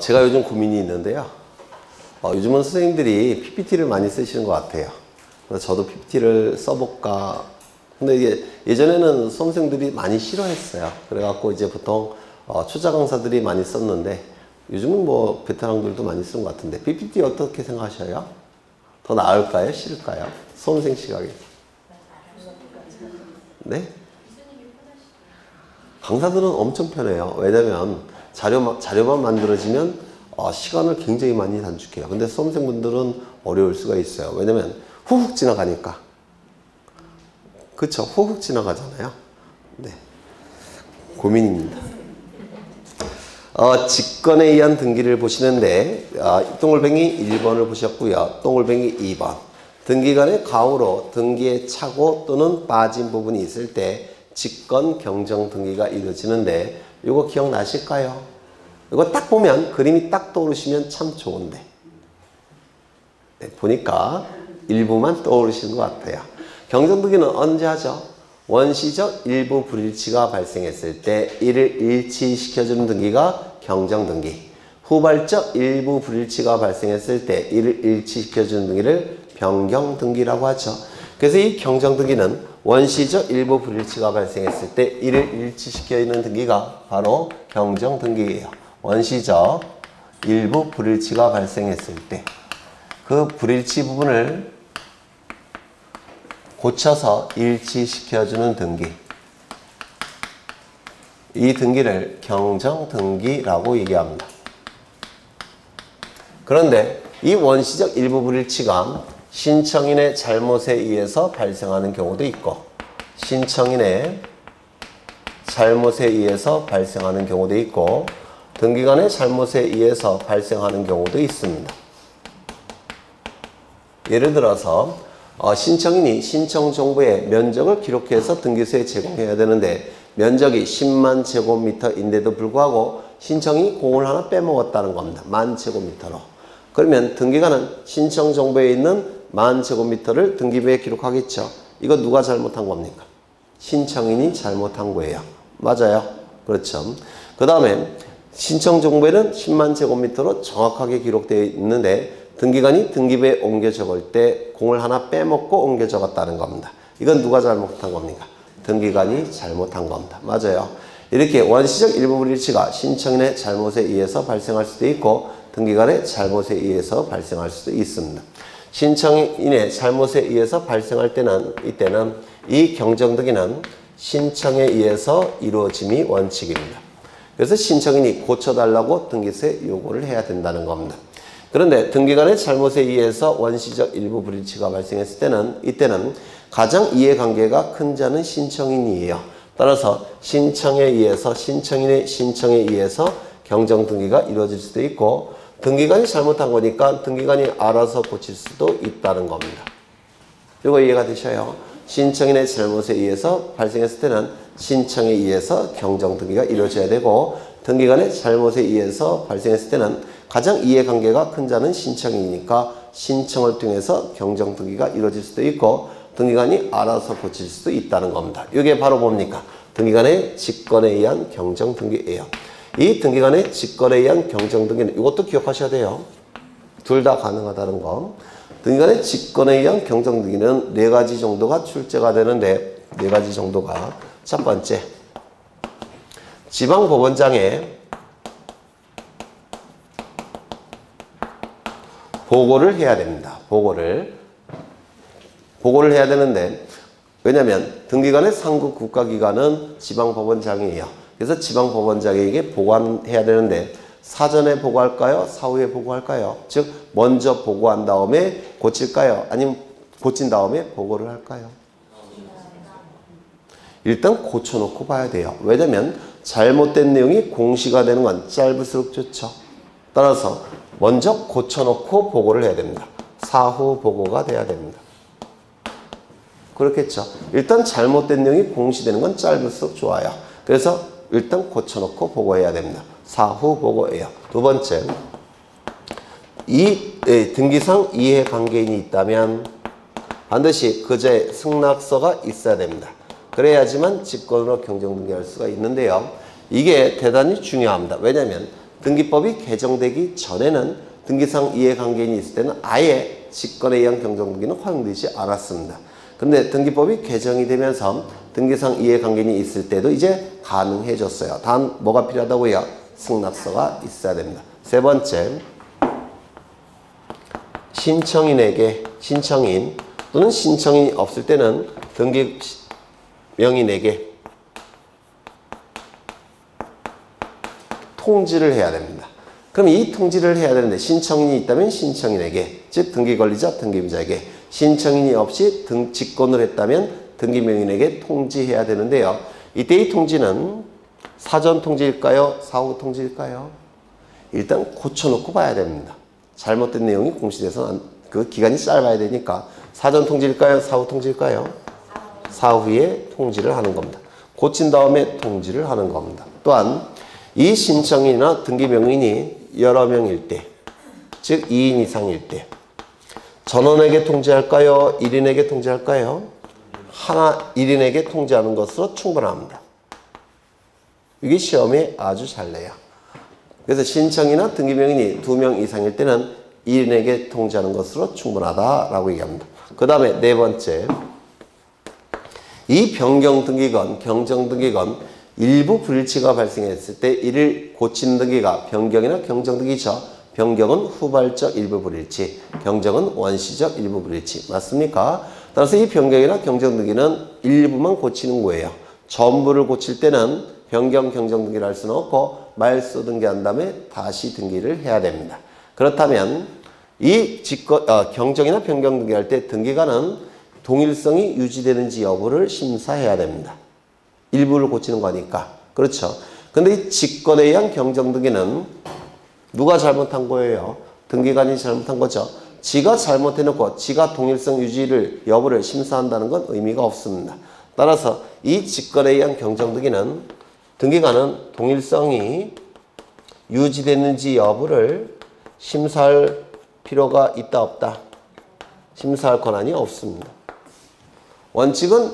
제가 요즘 고민이 있는데요. 요즘은 선생님들이 PPT를 많이 쓰시는 것 같아요. 그래서 저도 PPT를 써볼까. 근데 이게 예전에는 수험생들이 많이 싫어했어요. 그래갖고 이제 보통 초짜 강사들이 많이 썼는데 요즘은 뭐 베테랑들도 많이 쓰는 것 같은데 PPT 어떻게 생각하셔요? 더 나을까요? 싫을까요? 수험생 시각에. 네? 강사들은 엄청 편해요. 왜냐면 자료만 만들어지면 시간을 굉장히 많이 단축해요. 근데 수험생분들은 어려울 수가 있어요. 왜냐면 후훅 지나가니까. 그쵸? 후훅 지나가잖아요. 네. 고민입니다. 직권에 의한 등기를 보시는데 동글뱅이 1번을 보셨고요. 동글뱅이 2번. 등기간의 가후로 등기에 차고 또는 빠진 부분이 있을 때 직권 경정 등기가 이루어지는데 이거 기억나실까요? 이거 딱 보면 그림이 딱 떠오르시면 참 좋은데 네, 보니까 일부만 떠오르시는 것 같아요. 경정 등기는 언제 하죠? 원시적 일부 불일치가 발생했을 때 이를 일치시켜주는 등기가 경정 등기. 후발적 일부 불일치가 발생했을 때 이를 일치시켜주는 등기를 변경 등기라고 하죠. 그래서 이 경정 등기는 원시적 일부 불일치가 발생했을 때 이를 일치시켜 있는 등기가 바로 경정 등기예요. 원시적 일부 불일치가 발생했을 때 그 불일치 부분을 고쳐서 일치시켜주는 등기. 이 등기를 경정 등기라고 얘기합니다. 그런데 이 원시적 일부 불일치가 신청인의 잘못에 의해서 발생하는 경우도 있고 신청인의 잘못에 의해서 발생하는 경우도 있고 등기관의 잘못에 의해서 발생하는 경우도 있습니다. 예를 들어서 신청인이 신청 정보에 면적을 기록해서 등기소에 제공해야 되는데 면적이 10만 제곱미터인데도 불구하고 신청이 공을 하나 빼먹었다는 겁니다. 10,000 제곱미터로. 그러면 등기관은 신청 정보에 있는 10,000 제곱미터를 등기부에 기록하겠죠. 이거 누가 잘못한 겁니까? 신청인이 잘못한 거예요. 맞아요. 그렇죠. 그 다음에 신청 정보에는 10만 제곱미터로 정확하게 기록되어 있는데 등기관이 등기부에 옮겨 적을 때 공을 하나 빼먹고 옮겨 적었다는 겁니다. 이건 누가 잘못한 겁니까? 등기관이 잘못한 겁니다. 맞아요. 이렇게 원시적 일부 불일치가 신청인의 잘못에 의해서 발생할 수도 있고 등기관의 잘못에 의해서 발생할 수도 있습니다. 신청인의 잘못에 의해서 발생할 때는 이때는 이 경정 등기는 신청에 의해서 이루어짐이 원칙입니다. 그래서 신청인이 고쳐달라고 등기소에 요구를 해야 된다는 겁니다. 그런데 등기관의 잘못에 의해서 원시적 일부 불일치가 발생했을 때는 이때는 가장 이해관계가 큰 자는 신청인이에요. 따라서 신청에 의해서 신청인의 신청에 의해서 경정 등기가 이루어질 수도 있고 등기관이 잘못한 거니까 등기관이 알아서 고칠 수도 있다는 겁니다. 이거 이해가 되셔요? 신청인의 잘못에 의해서 발생했을 때는 신청에 의해서 경정 등기가 이루어져야 되고 등기관의 잘못에 의해서 발생했을 때는 가장 이해관계가 큰 자는 신청이니까 신청을 통해서 경정 등기가 이루어질 수도 있고 등기관이 알아서 고칠 수도 있다는 겁니다. 이게 바로 뭡니까? 등기관의 직권에 의한 경정 등기예요. 이 등기관의 직권에 의한 경정 등기는 이것도 기억하셔야 돼요. 둘 다 가능하다는 거. 등기관의 직권에 의한 경정 등기는 4가지 정도가 출제가 되는데 4가지 정도가 첫 번째 지방법원장에 보고를 해야 됩니다. 보고를 해야 되는데 왜냐하면 등기관의 상급 국가기관은 지방법원장이에요. 그래서 지방법원장에게 보고해야 되는데 사전에 보고할까요? 사후에 보고할까요? 즉 먼저 보고한 다음에 고칠까요? 아니면 고친 다음에 보고를 할까요? 일단 고쳐놓고 봐야 돼요. 왜냐하면 잘못된 내용이 공시가 되는 건 짧을수록 좋죠. 따라서 먼저 고쳐놓고 보고를 해야 됩니다. 사후 보고가 돼야 됩니다. 그렇겠죠. 일단 잘못된 내용이 공시되는 건 짧을수록 좋아요. 그래서 일단 고쳐놓고 보고해야 됩니다. 사후 보고예요. 두 번째, 등기상 이해관계인이 있다면 반드시 그자의 승낙서가 있어야 됩니다. 그래야지만 직권으로 경정등기할 수가 있는데요. 이게 대단히 중요합니다. 왜냐하면 등기법이 개정되기 전에는 등기상 이해관계인이 있을 때는 아예 직권에 의한 경정등기는 허용되지 않았습니다. 그런데 등기법이 개정이 되면서 등기상 이해관계인이 있을 때도 이제 가능해졌어요. 단 뭐가 필요하다고요? 승낙서가 있어야 됩니다. 세 번째, 신청인 또는 신청인이 없을 때는 등기명인에게 통지를 해야 됩니다. 그럼 이 통지를 해야 되는데 신청인이 있다면 신청인에게, 즉 등기권리자, 등기부자에게, 신청인이 없이 직권을 했다면 등기명인에게 통지해야 되는데요. 이때의 통지는 사전 통지일까요? 사후 통지일까요? 일단 고쳐놓고 봐야 됩니다. 잘못된 내용이 공시돼서 그 기간이 짧아야 되니까 사전 통지일까요? 사후 통지일까요? 사후에 통지를 하는 겁니다. 고친 다음에 통지를 하는 겁니다. 또한 이 신청인이나 등기명인이 여러 명일 때, 즉 2인 이상일 때 전원에게 통지할까요? 1인에게 통지할까요? 1인에게 통지하는 것으로 충분합니다. 이게 시험에 아주 잘 내요. 그래서 신청이나 등기명인이 2명 이상일 때는 1인에게 통지하는 것으로 충분하다라고 얘기합니다. 그 다음에 네 번째, 이 변경등기건, 경정등기건 일부 불일치가 발생했을 때 이를 고치는 등기가 변경이나 경정등기죠. 변경은 후발적 일부 불일치, 경정은 원시적 일부 불일치. 맞습니까? 따라서 이 변경이나 경정등기는 일부만 고치는 거예요. 전부를 고칠 때는 변경, 경정등기를 할 수는 없고 말소 등기한 다음에 다시 등기를 해야 됩니다. 그렇다면 이 경정이나 변경 등기할 때 등기관은 동일성이 유지되는지 여부를 심사해야 됩니다. 일부를 고치는 거니까. 그렇죠. 근데 이 직권에 의한 경정등기는 누가 잘못한 거예요? 등기관이 잘못한 거죠. 지가 잘못해놓고 지가 동일성 유지를 여부를 심사한다는 건 의미가 없습니다. 따라서 이 직권에 의한 경정등기는 등기관은 동일성이 유지됐는지 여부를 심사할 필요가 있다 없다? 심사할 권한이 없습니다. 원칙은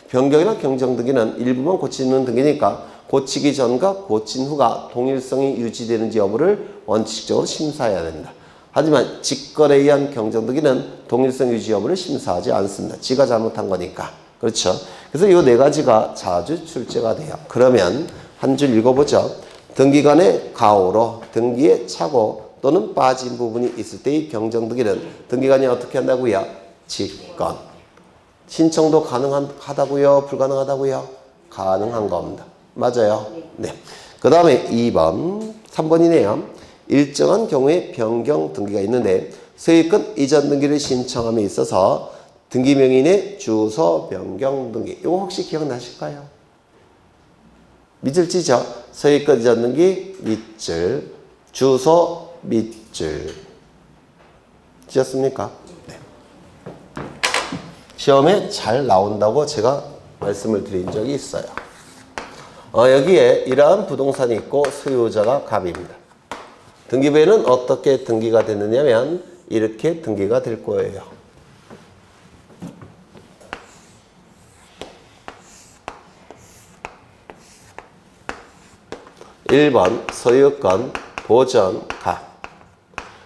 변경이나 경정등기는 일부만 고치는 등기니까 고치기 전과 고친 후가 동일성이 유지되는지 여부를 원칙적으로 심사해야 됩니다. 하지만 직권에 의한 경정등기는 동일성 유지 여부를 심사하지 않습니다. 지가 잘못한 거니까. 그렇죠. 그래서 이 네 가지가 자주 출제가 돼요. 그러면 한 줄 읽어보죠. 등기관의 가오로 등기에 차고 또는 빠진 부분이 있을 때의 경정등기는 등기관이 어떻게 한다고요? 직권. 신청도 가능하다고요? 불가능하다고요? 가능한 겁니다. 맞아요? 네. 그 다음에 2번, 3번이네요. 일정한 경우에 변경 등기가 있는데 소유권 이전 등기를 신청함에 있어서 등기명인의 주소 변경 등기. 이거 혹시 기억나실까요? 밑줄치죠? 소유권 이전 등기 밑줄, 주소 밑줄. 지었습니까? 네. 시험에 잘 나온다고 제가 말씀을 드린 적이 있어요. 여기에 이러한 부동산이 있고 소유자가 갑입니다. 등기부에는 어떻게 등기가 됐느냐면 이렇게 등기가 될 거예요. 1번 소유권 보전 갑.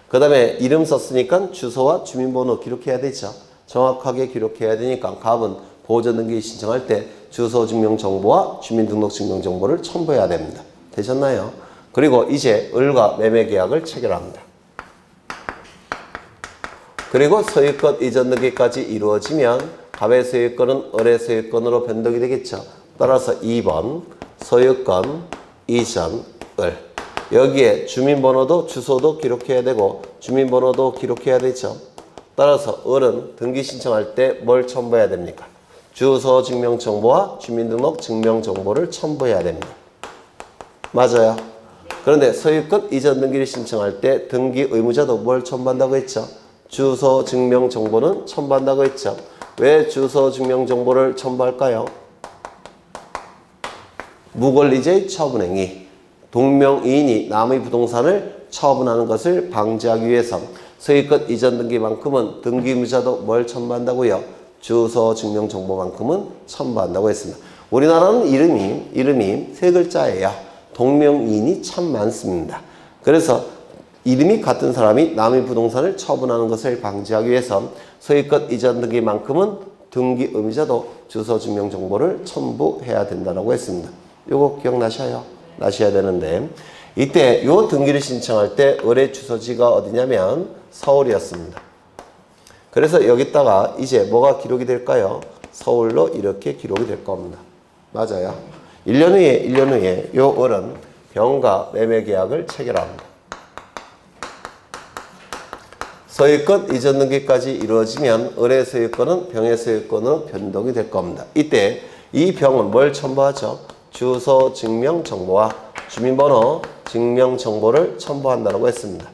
그 다음에 이름 썼으니까 주소와 주민번호 기록해야 되죠. 정확하게 기록해야 되니까 갑은 보전등기 신청할 때 주소 증명정보와 주민등록증명정보를 첨부해야 됩니다. 되셨나요? 그리고 이제 을과 매매계약을 체결합니다. 그리고 소유권 이전 등기까지 이루어지면 갑의 소유권은 을의 소유권으로 변동이 되겠죠. 따라서 2번 소유권 이전 을. 여기에 주민번호도 주소도 기록해야 되고 주민번호도 기록해야 되죠. 따라서 을은 등기 신청할 때 뭘 첨부해야 됩니까? 주소 증명정보와 주민등록 증명정보를 첨부해야 됩니다. 맞아요. 그런데 소유권 이전 등기를 신청할 때 등기 의무자도 뭘 첨부한다고 했죠? 주소 증명정보는 첨부한다고 했죠. 왜 주소 증명정보를 첨부할까요? 무권리자의 처분행위, 동명이인이 남의 부동산을 처분하는 것을 방지하기 위해서 소유권 이전 등기만큼은 등기 의무자도 뭘 첨부한다고요? 주소 증명정보만큼은 첨부한다고 했습니다. 우리나라는 이름이 세 글자예요. 동명이인이 참 많습니다. 그래서 이름이 같은 사람이 남의 부동산을 처분하는 것을 방지하기 위해서 소유권 이전 등기만큼은 등기 의무자도 주소 증명 정보를 첨부해야 된다고 했습니다. 요거 기억나셔야 되는데 이때 요 등기를 신청할 때 의뢰 주소지가 어디냐면 서울이었습니다. 그래서 여기다가 이제 뭐가 기록이 될까요? 서울로 이렇게 기록이 될 겁니다. 맞아요. 1년 후에 요 을은 병가 매매 계약을 체결합니다. 소유권 이전 등기까지 이루어지면 을의 소유권은 병의 소유권으로 변동이 될 겁니다. 이때 이 병은 뭘 첨부하죠? 주소 증명 정보와 주민번호 증명 정보를 첨부한다고 했습니다.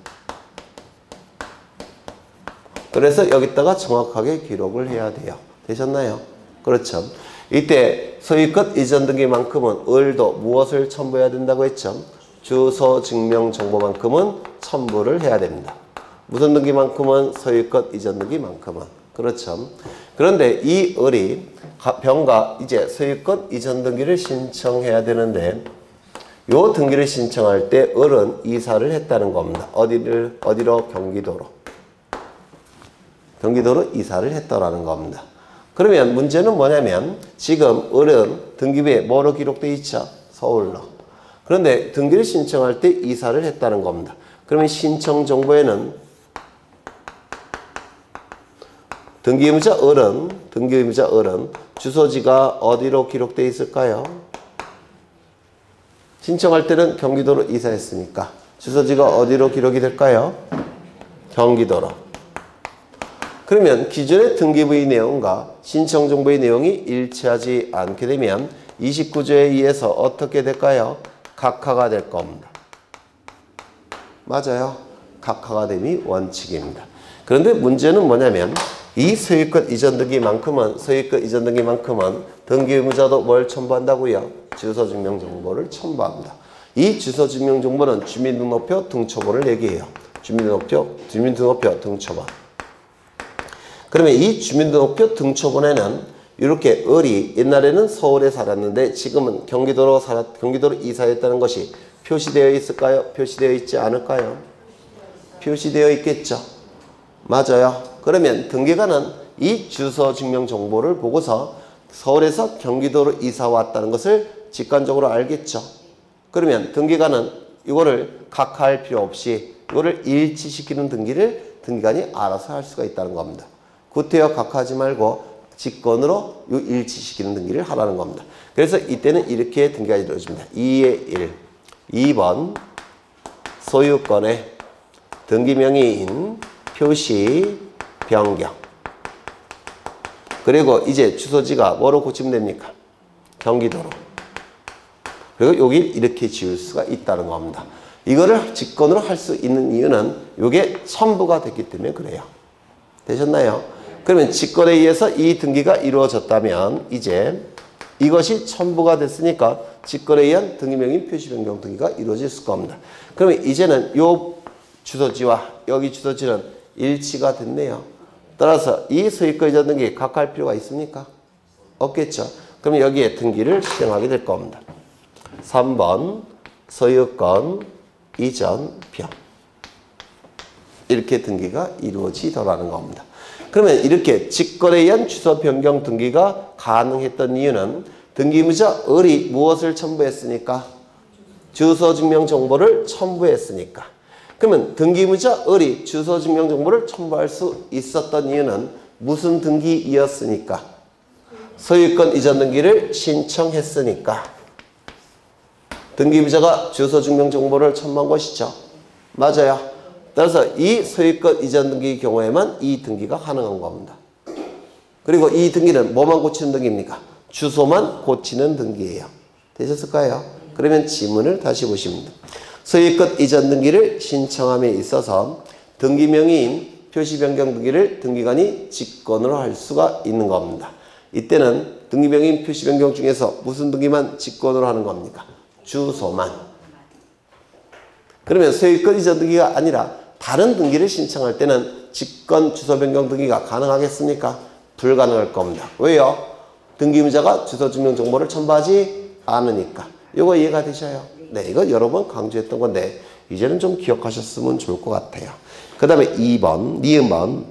그래서 여기다가 정확하게 기록을 해야 돼요. 되셨나요? 그렇죠. 이때 소유권 이전 등기만큼은 을도 무엇을 첨부해야 된다고 했죠? 주소 증명 정보만큼은 첨부를 해야 됩니다. 무슨 등기만큼은? 소유권 이전 등기만큼은. 그렇죠. 그런데 이 을이 병가 이제 소유권 이전 등기를 신청해야 되는데 요 등기를 신청할 때 을은 이사를 했다는 겁니다. 어디로? 경기도로 이사를 했다라는 겁니다. 그러면 문제는 뭐냐면 지금 을은 등기부에 뭐로 기록되어 있죠? 서울로. 그런데 등기를 신청할 때 이사를 했다는 겁니다. 그러면 신청 정보에는 등기의무자 을은 주소지가 어디로 기록되어 있을까요? 신청할 때는 경기도로 이사했으니까 주소지가 어디로 기록이 될까요? 경기도로. 그러면 기존의 등기부의 내용과 신청 정보의 내용이 일치하지 않게 되면 29조에 의해서 어떻게 될까요? 각하가 될 겁니다. 맞아요. 각하가 됨이 원칙입니다. 그런데 문제는 뭐냐면 이 소유권 이전 등기만큼은 등기 의무자도 뭘 첨부한다고요? 주소 증명 정보를 첨부합니다. 이 주소 증명 정보는 주민등록표 등초본을 얘기해요. 주민등록표 등초본. 그러면 이 주민등록표 등초본에는 이렇게 을이 옛날에는 서울에 살았는데 지금은 경기도로 이사했다는 것이 표시되어 있을까요? 표시되어 있지 않을까요? 표시되어 있겠죠. 맞아요. 그러면 등기관은 이 주소 증명 정보를 보고서 서울에서 경기도로 이사 왔다는 것을 직관적으로 알겠죠. 그러면 등기관은 이거를 각하할 필요 없이 이거를 일치시키는 등기를 등기관이 알아서 할 수가 있다는 겁니다. 구태여 각하하지 말고 직권으로 이 일치시키는 등기를 하라는 겁니다. 그래서 이때는 이렇게 등기가 이루어집니다. 2의 1. 2번 소유권의 등기명의인 표시 변경. 그리고 이제 주소지가 뭐로 고치면 됩니까? 경기도로. 그리고 여기 이렇게 지을 수가 있다는 겁니다. 이거를 직권으로 할 수 있는 이유는 이게 첨부가 됐기 때문에 그래요. 되셨나요? 그러면 직권에 의해서 이 등기가 이루어졌다면 이제 이것이 첨부가 됐으니까 직권에 의한 등기명의 표시 변경 등기가 이루어질 겁니다. 그러면 이제는 이 주소지와 여기 주소지는 일치가 됐네요. 따라서 이 소유권 이전 등기 각할 필요가 있습니까? 없겠죠. 그럼 여기에 등기를 실행하게 될 겁니다. 3번 소유권 이전 병. 이렇게 등기가 이루어지더라는 겁니다. 그러면 이렇게 직권에 의한 주소 변경 등기가 가능했던 이유는 등기의무자 을이 무엇을 첨부했으니까? 주소 증명 정보를 첨부했으니까. 그러면 등기의무자 을이 주소 증명 정보를 첨부할 수 있었던 이유는 무슨 등기이었으니까? 소유권 이전 등기를 신청했으니까. 등기의무자가 주소 증명 정보를 첨부한 것이죠. 맞아요. 따라서 이 소유권 이전 등기의 경우에만 이 등기가 가능한 겁니다. 그리고 이 등기는 뭐만 고치는 등기입니까? 주소만 고치는 등기예요. 되셨을까요? 그러면 지문을 다시 보십니다. 소유권 이전 등기를 신청함에 있어서 등기명의인 표시 변경 등기를 등기관이 직권으로 할 수가 있는 겁니다. 이때는 등기명의인 표시 변경 중에서 무슨 등기만 직권으로 하는 겁니까? 주소만. 그러면 소유권 이전 등기가 아니라 다른 등기를 신청할 때는 직권 주소 변경 등기가 가능하겠습니까? 불가능할 겁니다. 왜요? 등기의무자가 주소 증명 정보를 첨부하지 않으니까. 이거 이해가 되셔요? 네, 이거 여러 번 강조했던 건데 이제는 좀 기억하셨으면 좋을 것 같아요. 그 다음에 2번, 니은번.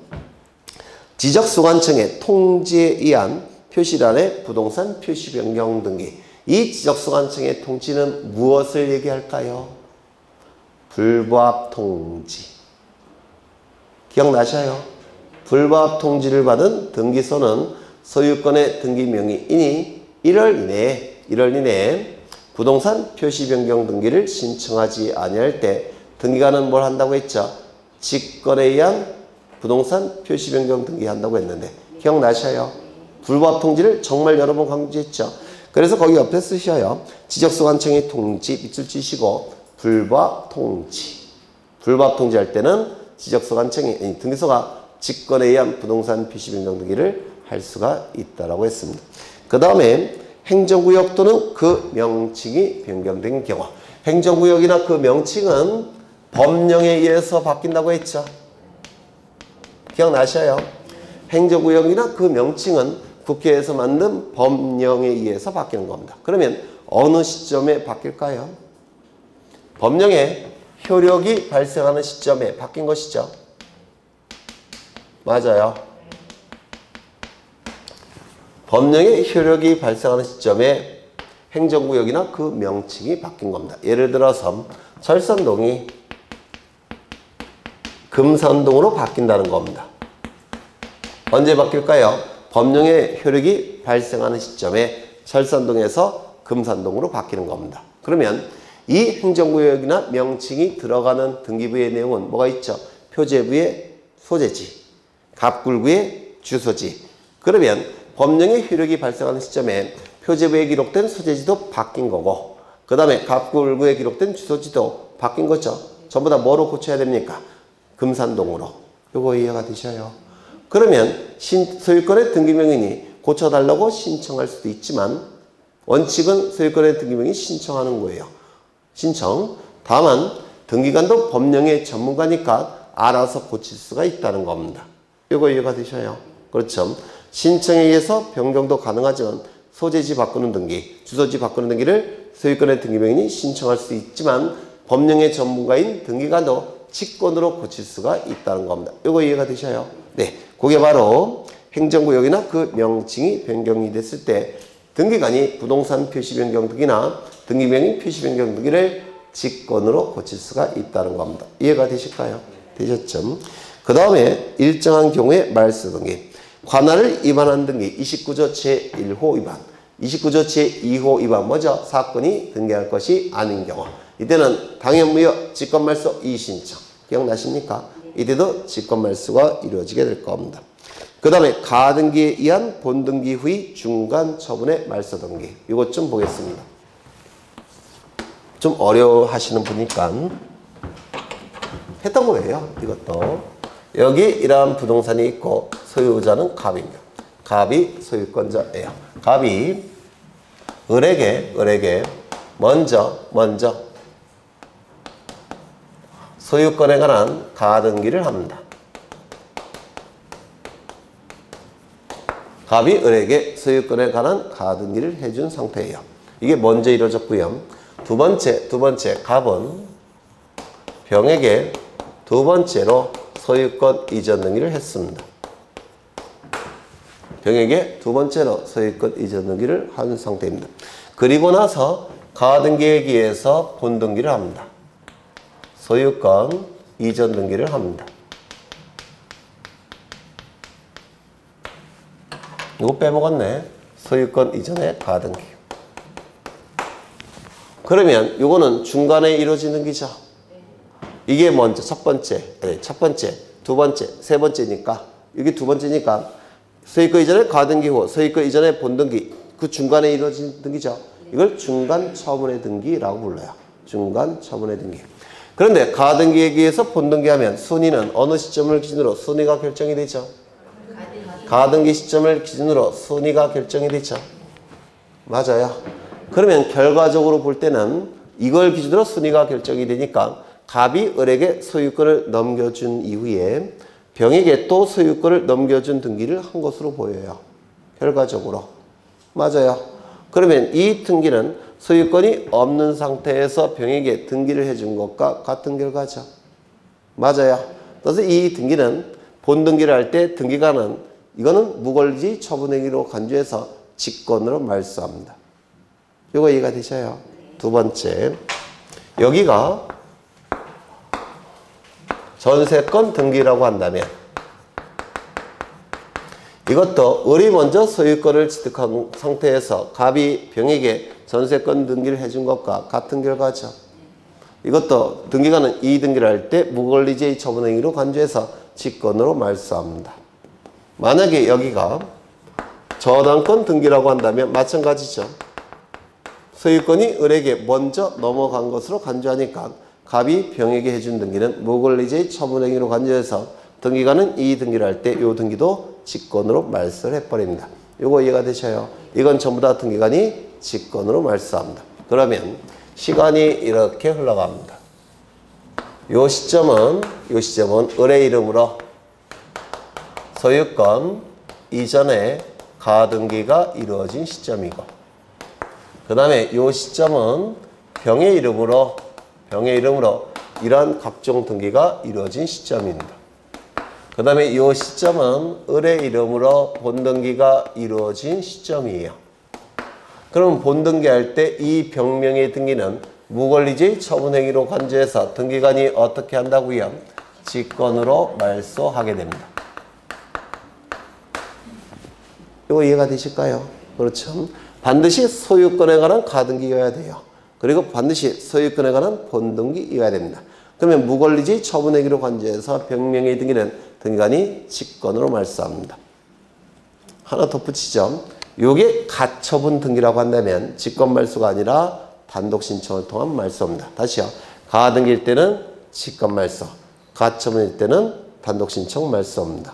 지적소관청의 통지에 의한 표시란의 부동산 표시 변경 등기. 이 지적소관청의 통지는 무엇을 얘기할까요? 불부합 통지. 기억나셔요? 불부합 통지를 받은 등기소는 소유권의 등기 명의인이 1월 이내에 부동산 표시 변경 등기를 신청하지 아니할 때 등기관은 뭘 한다고 했죠? 직권에 의한 부동산 표시 변경 등기한다고 했는데 기억나셔요? 불부합 통지를 정말 여러 번 강조했죠. 그래서 거기 옆에 쓰셔요. 지적소관청의 통지 밑줄 치시고 불부합 통지. 불부합 통지할 때는 지적소관청이 등기소가 직권에 의한 부동산 표시 변경 등기를 할 수가 있다라고 했습니다. 그 다음에 행정구역 또는 그 명칭이 변경된 경우. 행정구역이나 그 명칭은 법령에 의해서 바뀐다고 했죠. 기억나셔요? 행정구역이나 그 명칭은 국회에서 만든 법령에 의해서 바뀌는 겁니다. 그러면 어느 시점에 바뀔까요? 법령의 효력이 발생하는 시점에 바뀐 것이죠. 맞아요. 법령의 효력이 발생하는 시점에 행정구역이나 그 명칭이 바뀐 겁니다. 예를 들어서 철산동이 금산동으로 바뀐다는 겁니다. 언제 바뀔까요? 법령의 효력이 발생하는 시점에 철산동에서 금산동으로 바뀌는 겁니다. 그러면 이 행정구역이나 명칭이 들어가는 등기부의 내용은 뭐가 있죠? 표제부의 소재지, 갑굴구의 주소지. 그러면 법령의 효력이 발생하는 시점에 표제부에 기록된 소재지도 바뀐 거고 그 다음에 갑굴구에 기록된 주소지도 바뀐 거죠. 전부 다 뭐로 고쳐야 됩니까? 금산동으로. 요거 이해가 되셔요? 그러면 소유권의 등기명인이 고쳐달라고 신청할 수도 있지만 원칙은 소유권의 등기명인이 신청하는 거예요. 신청. 다만 등기관도 법령의 전문가니까 알아서 고칠 수가 있다는 겁니다. 요거 이해가 되셔요? 그렇죠. 신청에 의해서 변경도 가능하지만 소재지 바꾸는 등기, 주소지 바꾸는 등기를 소유권의 등기명인이 신청할 수 있지만 법령의 전문가인 등기관도 직권으로 고칠 수가 있다는 겁니다. 요거 이해가 되셔요? 네. 그게 바로 행정구역이나 그 명칭이 변경이 됐을 때 등기관이 부동산 표시 변경 등기나 등기명의 표시 변경 등기를 직권으로 고칠 수가 있다는 겁니다. 이해가 되실까요? 되셨죠? 그 다음에 일정한 경우에 말소 등기. 관할을 위반한 등기 29조 제1호 위반. 29조 제2호 위반 뭐죠? 사건이 등기할 것이 아닌 경우. 이때는 당연무효 직권말소 이의신청. 기억나십니까? 이때도 직권말소가 이루어지게 될 겁니다. 그 다음에 가등기에 의한 본등기 후의 중간 처분의 말소 등기. 이것 좀 보겠습니다. 좀 어려워하시는 분이니까 했던 거예요. 이것도. 여기 이러한 부동산이 있고 소유자는 갑입니다. 갑이 소유권자예요. 갑이 을에게 먼저 소유권에 관한 가등기를 합니다. 갑이 을에게 소유권에 관한 가등기를 해준 상태예요. 이게 먼저 이루어졌고요. 두 번째 갑은 병에게 두 번째로 소유권 이전 등기를 했습니다. 병에게 두 번째로 소유권 이전 등기를 한 상태입니다. 그리고 나서 가등기에 의해서 본등기를 합니다. 소유권 이전 등기를 합니다. 이거 빼먹었네. 소유권 이전의 가등기. 그러면 이거는 중간에 이루어진 등기죠. 이게 먼저 첫 번째, 두 번째, 세 번째니까 이게 두 번째니까 소유권 이전의 가등기 후 소유권 이전의 본등기 그 중간에 이루어진 등기죠. 이걸 중간 처분의 등기라고 불러요. 중간 처분의 등기. 그런데 가등기에 의해서 본등기하면 순위는 어느 시점을 기준으로 순위가 결정이 되죠? 가등기 시점을 기준으로 순위가 결정이 되죠. 맞아요. 그러면 결과적으로 볼 때는 이걸 기준으로 순위가 결정이 되니까 갑이 을에게 소유권을 넘겨준 이후에 병에게 또 소유권을 넘겨준 등기를 한 것으로 보여요. 결과적으로. 맞아요. 그러면 이 등기는 소유권이 없는 상태에서 병에게 등기를 해준 것과 같은 결과죠. 맞아요. 그래서 이 등기는 본등기를 할 때 등기관은 이거는 무권리지 처분행위로 간주해서 직권으로 말소합니다. 이거 이해가 되셔요? 두 번째, 여기가 전세권 등기라고 한다면 이것도 을이 먼저 소유권을 취득한 상태에서 갑이 병에게 전세권 등기를 해준 것과 같은 결과죠. 이것도 등기관은 이 등기를 할 때 무권리제의 처분행위로 간주해서 직권으로 말소합니다. 만약에 여기가 저당권 등기라고 한다면 마찬가지죠. 소유권이 을에게 먼저 넘어간 것으로 간주하니까 갑이 병에게 해준 등기는 무권리제의 처분행위로 간주해서 등기관은 이 등기를 할 때 이 등기도 직권으로 말소를 해버립니다. 이거 이해가 되셔요? 이건 전부 다 등기관이 직권으로 말소합니다. 그러면 시간이 이렇게 흘러갑니다. 요 시점은 을의 이름으로 소유권 이전에 가등기가 이루어진 시점이고, 그 다음에 요 시점은 병의 이름으로 이러한 각종 등기가 이루어진 시점입니다. 그 다음에 이 시점은 을의 이름으로 본등기가 이루어진 시점이에요. 그럼 본등기 할 때 이 병명의 등기는 무권리제의 처분행위로 간주해서 등기관이 어떻게 한다고요? 직권으로 말소하게 됩니다. 이거 이해가 되실까요? 그렇죠? 반드시 소유권에 관한 가등기여야 돼요. 그리고 반드시 소유권에 관한 본등기여야 됩니다. 그러면 무권리제의 처분행위로 간주해서 병명의 등기는 등기관이 직권으로 말소합니다. 하나 덧붙이죠. 이게 가처분 등기라고 한다면 직권 말소가 아니라 단독 신청을 통한 말소입니다. 다시요. 가등기일 때는 직권 말소, 가처분일 때는 단독 신청 말소입니다.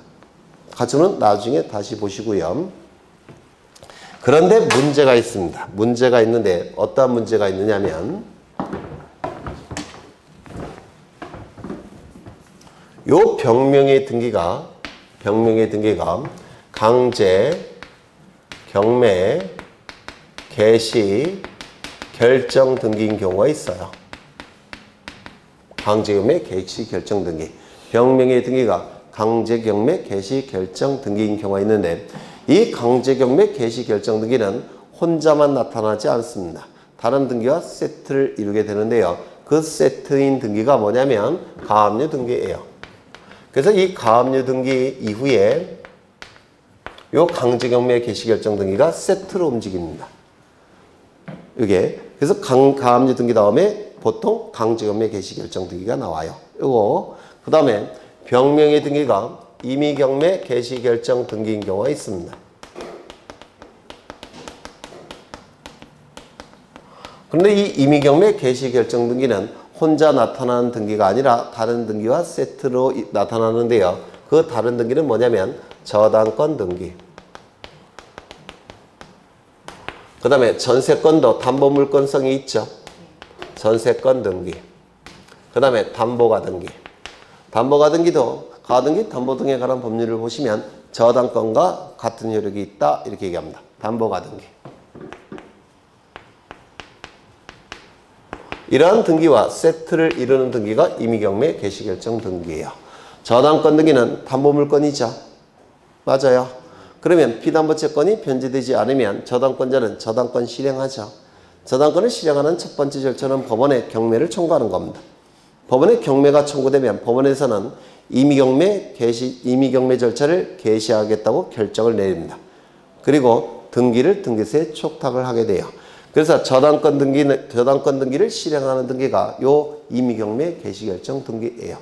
가처분은 나중에 다시 보시고요. 그런데 문제가 있습니다. 문제가 있는데 어떠한 문제가 있느냐면 요 병명의 등기가 강제, 경매, 개시, 결정 등기인 경우가 있어요. 강제, 경매, 개시, 결정 등기. 병명의 등기가 강제, 경매, 개시, 결정 등기인 경우가 있는데 이 강제, 경매, 개시, 결정 등기는 혼자만 나타나지 않습니다. 다른 등기와 세트를 이루게 되는데요. 그 세트인 등기가 뭐냐면 가압류 등기예요. 그래서 이 가압류 등기 이후에 요 강제, 경매, 개시, 결정 등기가 세트로 움직입니다. 이게 그래서 가압류 등기 다음에 보통 강제, 경매, 개시, 결정 등기가 나와요. 요거 그 다음에 병명의 등기가 임의, 경매, 개시, 결정 등기인 경우가 있습니다. 그런데 이 임의, 경매, 개시, 결정 등기는 혼자 나타나는 등기가 아니라 다른 등기와 세트로 나타나는데요. 그 다른 등기는 뭐냐면 저당권 등기. 그 다음에 전세권도 담보물권성이 있죠. 전세권 등기. 그 다음에 담보가등기. 담보가등기도 가등기, 담보 등에 관한 법률을 보시면 저당권과 같은 효력이 있다 이렇게 얘기합니다. 담보가등기. 이러한 등기와 세트를 이루는 등기가 임의경매, 개시결정 등기예요. 저당권 등기는 담보물권이죠. 맞아요. 그러면 피담보채권이 변제되지 않으면 저당권자는 저당권 실행하죠. 저당권을 실행하는 첫 번째 절차는 법원에 경매를 청구하는 겁니다. 법원에 경매가 청구되면 법원에서는 임의경매 절차를 개시하겠다고 결정을 내립니다. 그리고 등기를 등기소에 촉탁을 하게 돼요. 그래서 저당권 등기를 실행하는 등기가 요 임의경매 개시결정 등기예요.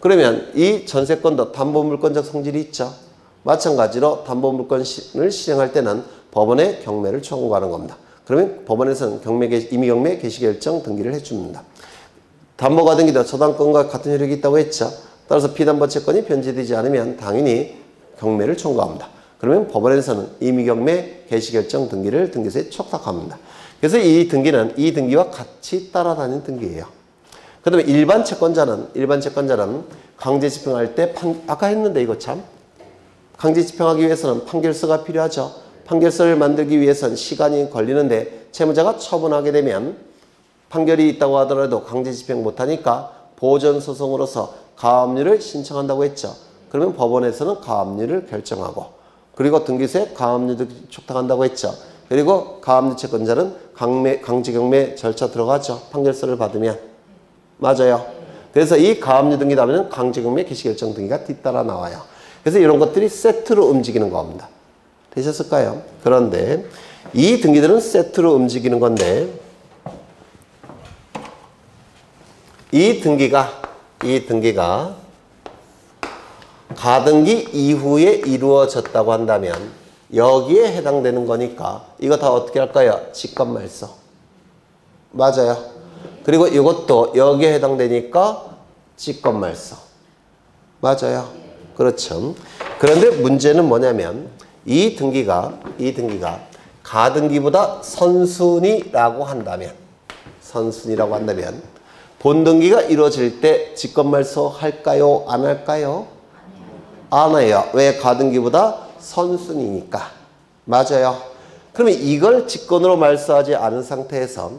그러면 이 전세권도 담보물권적 성질이 있죠. 마찬가지로 담보물권을 실행할 때는 법원에 경매를 청구하는 겁니다. 그러면 법원에서는 임의경매 개시결정 등기를 해줍니다. 담보가등기도 저당권과 같은 효력이 있다고 했죠. 따라서 피담보채권이 변제되지 않으면 당연히 경매를 청구합니다. 그러면 법원에서는 임의경매 개시결정 등기를 등기소에 촉탁합니다. 그래서 이 등기는 이 등기와 같이 따라다니는 등기예요. 그 다음에 일반 채권자는 강제 집행할 때 아까 했는데 이거 참 강제 집행하기 위해서는 판결서가 필요하죠. 판결서를 만들기 위해선 시간이 걸리는데 채무자가 처분하게 되면 판결이 있다고 하더라도 강제집행 못하니까 보전소송으로서 가압류를 신청한다고 했죠. 그러면 법원에서는 가압류를 결정하고 그리고 등기소에 가압류도 촉탁한다고 했죠. 그리고 가압류 채권자는 강제경매 절차 들어가죠. 판결서를 받으면. 맞아요. 그래서 이 가압류 등기 다음에는 강제경매 개시결정 등기가 뒤따라 나와요. 그래서 이런 것들이 세트로 움직이는 겁니다. 되셨을까요? 그런데 이 등기들은 세트로 움직이는 건데 이 등기가 가등기 이후에 이루어졌다고 한다면 여기에 해당되는 거니까 이거 다 어떻게 할까요? 직권말소. 맞아요. 그리고 이것도 여기에 해당되니까 직권말소. 맞아요. 그렇죠. 그런데 문제는 뭐냐면 이 등기가 가등기보다 선순위라고 한다면 본등기가 이루어질 때 직권말소 할까요? 안 할까요? 안 해요. 왜? 가등기보다 선순위니까. 맞아요. 그러면 이걸 직권으로 말소하지 않은 상태에서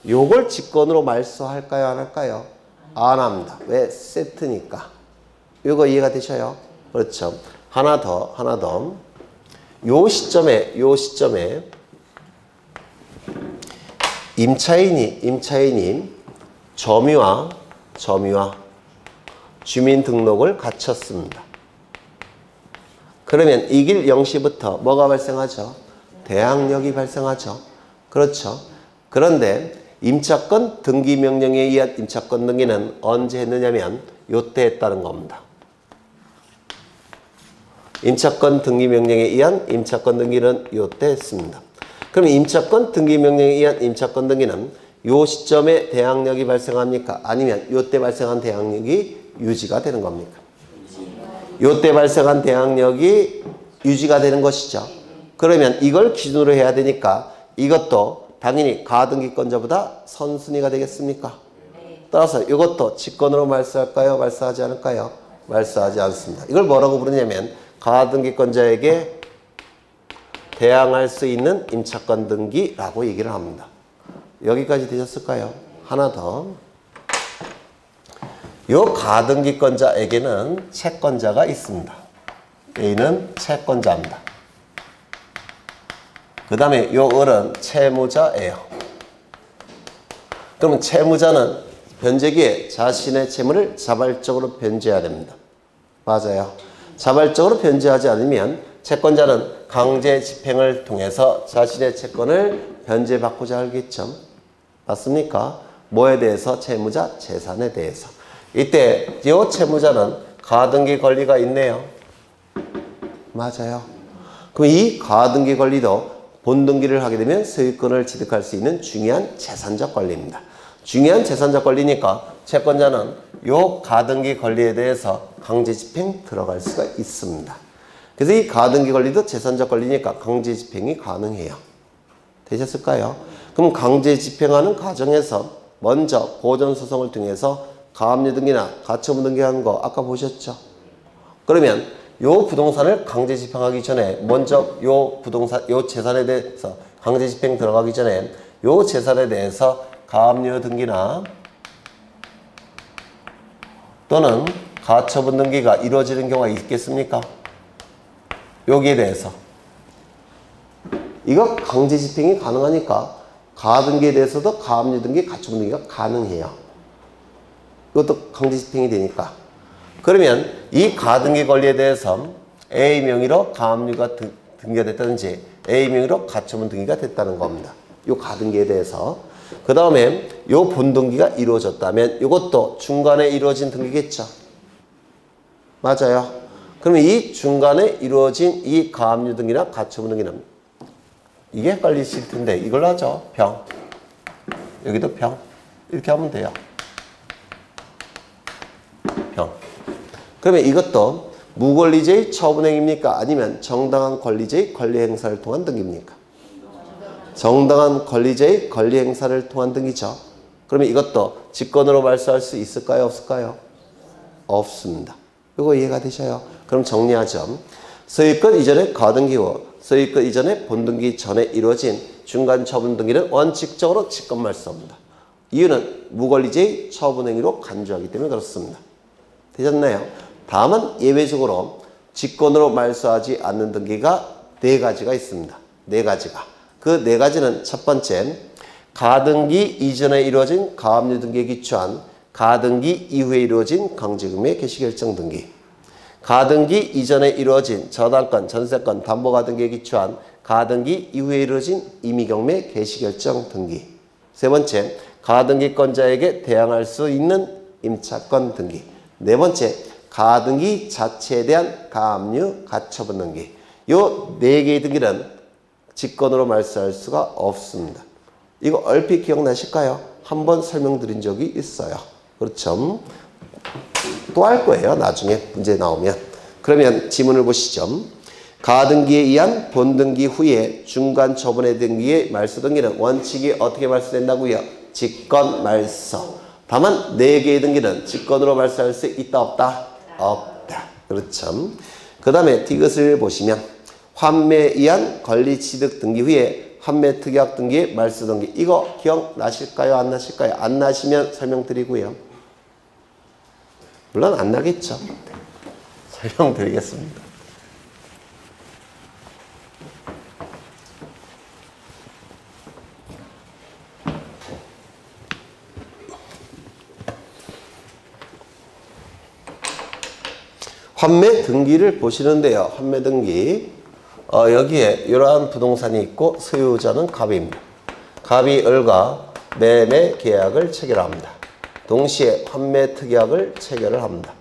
요걸 직권으로 말소할까요? 안 할까요? 안 합니다. 왜? 세트니까. 요거 이해가 되셔요? 그렇죠. 하나 더. 요 시점에 임차인이 점유와 주민등록을 갖췄습니다. 그러면 이 길 0시부터 뭐가 발생하죠? 대항력이 발생하죠. 그렇죠. 그런데 임차권 등기 명령에 의한 임차권 등기는 언제 했느냐면 요때 했다는 겁니다. 임차권 등기 명령에 의한 임차권 등기는 요때 했습니다. 그럼 임차권 등기 명령에 의한 임차권 등기는 요 시점에 대항력이 발생합니까? 아니면 요때 발생한 대항력이 유지가 되는 겁니까? 요때 발생한 대항력이 유지가 되는 것이죠. 그러면 이걸 기준으로 해야 되니까 이것도 당연히 가등기권자보다 선순위가 되겠습니까? 따라서 이것도 직권으로 말소할까요? 말소하지 않을까요? 말소하지 않습니다. 이걸 뭐라고 부르냐면 가등기권자에게 대항할 수 있는 임차권 등기라고 얘기를 합니다. 여기까지 되셨을까요? 하나 더. 요 가등기권자에게는 채권자가 있습니다. A는 채권자입니다. 그 다음에 요 을은 채무자예요. 그러면 채무자는 변제기에 자신의 채무를 자발적으로 변제해야 됩니다. 맞아요. 자발적으로 변제하지 않으면 채권자는 강제 집행을 통해서 자신의 채권을 변제받고자 하겠죠. 맞습니까? 뭐에 대해서? 채무자 재산에 대해서. 이때 이 채무자는 가등기 권리가 있네요. 맞아요. 그럼 이 가등기 권리도 본등기를 하게 되면 소유권을 취득할 수 있는 중요한 재산적 권리입니다. 중요한 재산적 권리니까 채권자는 이 가등기 권리에 대해서 강제 집행 들어갈 수가 있습니다. 그래서 이 가등기 권리도 재산적 권리니까 강제 집행이 가능해요. 되셨을까요? 그럼 강제 집행하는 과정에서 먼저 보전소송을 통해서 가압류 등기나 가처분 등기하는 거 아까 보셨죠? 그러면 요 부동산을 강제 집행하기 전에 먼저 요 재산에 대해서 강제 집행 들어가기 전에 요 재산에 대해서 가압류 등기나 또는 가처분 등기가 이루어지는 경우가 있겠습니까? 여기에 대해서 이거 강제 집행이 가능하니까 가등기에 대해서도 가압류 등기, 가처분 등기가 가능해요. 이것도 강제 집행이 되니까. 그러면 이 가등기 권리에 대해서 A 명의로 가압류가 등기가 됐다든지 A 명의로 가처분 등기가 됐다는 겁니다. 이 가등기에 대해서. 그 다음에 이 본등기가 이루어졌다면 이것도 중간에 이루어진 등기겠죠. 맞아요. 그러면 이 중간에 이루어진 이 가압류 등기나 가처분 등기는 이게 헷갈리실 텐데 이걸로 하죠. 병. 여기도 병. 이렇게 하면 돼요. 병. 그러면 이것도 무권리제의 처분행위입니까? 아니면 정당한 권리제의 권리행사를 통한 등기입니까? 정당한 권리제의 권리행사를 통한 등기죠. 그러면 이것도 직권으로 말소할 수 있을까요? 없을까요? 없습니다. 이거 이해가 되셔요? 그럼 정리하죠. 소유권 이전의 가등기 후 소유권 이전에 본등기 전에 이루어진 중간 처분 등기는 원칙적으로 직권 말소합니다. 이유는 무권리제의 처분 행위로 간주하기 때문에 그렇습니다. 되셨나요? 다만 예외적으로 직권으로 말소하지 않는 등기가 4가지가 있습니다. 4가지가. 그 4가지는 첫 번째, 가등기 이전에 이루어진 가압류 등기에 기초한 가등기 이후에 이루어진 강제금의 개시결정 등기. 가등기 이전에 이루어진 저당권, 전세권, 담보가 등기에 기초한 가등기 이후에 이루어진 임의경매 개시결정 등기. 세 번째, 가등기권자에게 대항할 수 있는 임차권 등기. 네 번째, 가등기 자체에 대한 가압류, 가처분 등기. 요 4개의 등기는 직권으로 말소할 수가 없습니다. 이거 얼핏 기억나실까요? 한번 설명드린 적이 있어요. 그렇죠? 또 할 거예요. 나중에 문제 나오면. 그러면 지문을 보시죠. 가등기에 의한 본등기 후에 중간 처분의 등기의 말소 등기는 원칙이 어떻게 말소된다고요? 직권 말소. 다만 4개의 등기는 직권으로 말소할 수 있다 없다? 없다. 그렇죠. 그 다음에 디귿을 보시면 환매에 의한 권리취득 등기 후에 환매 특약 등기의 말소 등기. 이거 기억나실까요? 안 나실까요? 안 나시면 설명드리고요. 물론 안 나겠죠. 설명드리겠습니다. 환매 등기를 보시는데요. 환매 등기. 여기에 이러한 부동산이 있고 소유자는 갑입니다. 갑이 을과 매매 계약을 체결합니다. 동시에 환매 특약을 체결을 합니다.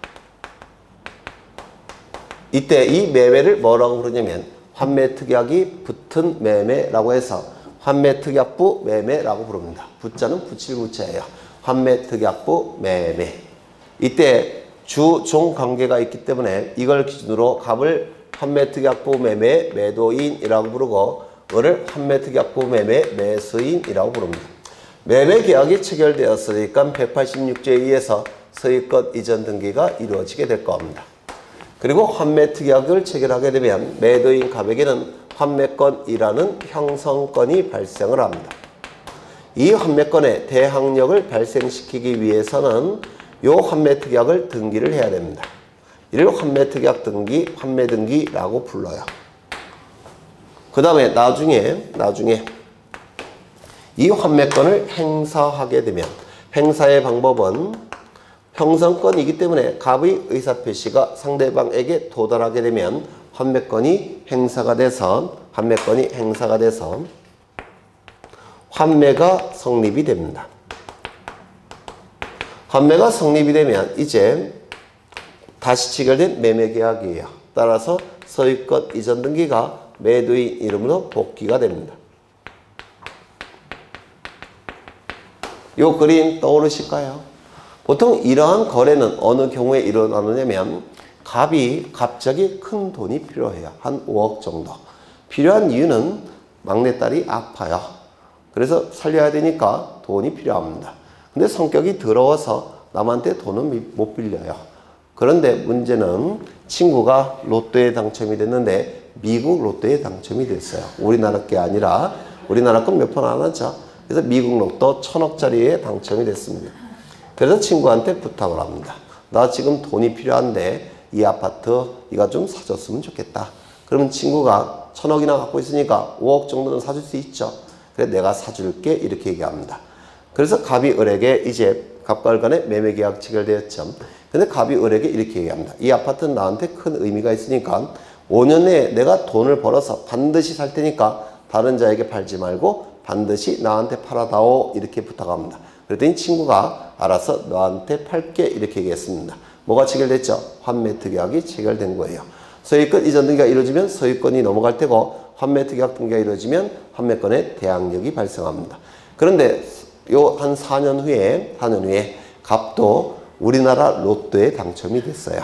이때 이 매매를 뭐라고 부르냐면 환매 특약이 붙은 매매라고 해서 환매 특약부 매매라고 부릅니다. 부자는 부칠부자예요. 환매 특약부 매매. 이때 주종 관계가 있기 때문에 이걸 기준으로 갑을 환매특약부 매매 매도인이라고 부르고 을을 환매특약부 매매 매수인이라고 부릅니다. 매매 계약이 체결되었으니까 186조에 의해서 소유권 이전 등기가 이루어지게 될 겁니다. 그리고 환매특약을 체결하게 되면 매도인 갑에게는 환매권이라는 형성권이 발생을 합니다. 이 환매권의 대항력을 발생시키기 위해서는 이 환매특약을 등기를 해야 됩니다. 이를 환매특약 등기, 환매등기라고 불러요. 그 다음에 나중에 이 환매권을 행사하게 되면 행사의 방법은 형성권이기 때문에 갑의 의사표시가 상대방에게 도달하게 되면 환매권이 행사가 돼서 환매가 성립이 됩니다. 환매가 성립이 되면 이제 다시 체결된 매매계약이에요. 따라서 소유권 이전 등기가 매도인 이름으로 복귀가 됩니다. 요 그림 떠오르실까요? 보통 이러한 거래는 어느 경우에 일어나느냐면 갑이 갑자기 큰 돈이 필요해요. 한 5억 정도. 필요한 이유는 막내딸이 아파요. 그래서 살려야 되니까 돈이 필요합니다. 근데 성격이 더러워서 남한테 돈은 못 빌려요. 그런데 문제는 친구가 로또에 당첨이 됐는데 미국 로또에 당첨이 됐어요. 우리나라 게 아니라 우리나라 건 몇 번 안 하죠. 그래서 미국 로또 1000억짜리에 당첨이 됐습니다. 그래서 친구한테 부탁을 합니다. 나 지금 돈이 필요한데 이 아파트 네가 좀 사줬으면 좋겠다. 그러면 친구가 1000억이나 갖고 있으니까 5억 정도는 사줄 수 있죠. 그래 내가 사줄게 이렇게 얘기합니다. 그래서 갑이 을에게 이제 갑과 을 간의 매매 계약 체결되었죠. 근데 갑이 을에게 이렇게 얘기합니다. 이 아파트는 나한테 큰 의미가 있으니까 5년 내에 내가 돈을 벌어서 반드시 살 테니까 다른 자에게 팔지 말고 반드시 나한테 팔아다오 이렇게 부탁합니다. 그랬더니 친구가 알아서 너한테 팔게 이렇게 얘기했습니다. 뭐가 체결됐죠? 환매특약이 체결된 거예요. 소유권 이전 등기가 이루어지면 소유권이 넘어갈 테고 환매특약 등기가 이루어지면 환매권의 대항력이 발생합니다. 그런데 요 한 4년 후에 갑도 우리나라 로또에 당첨이 됐어요.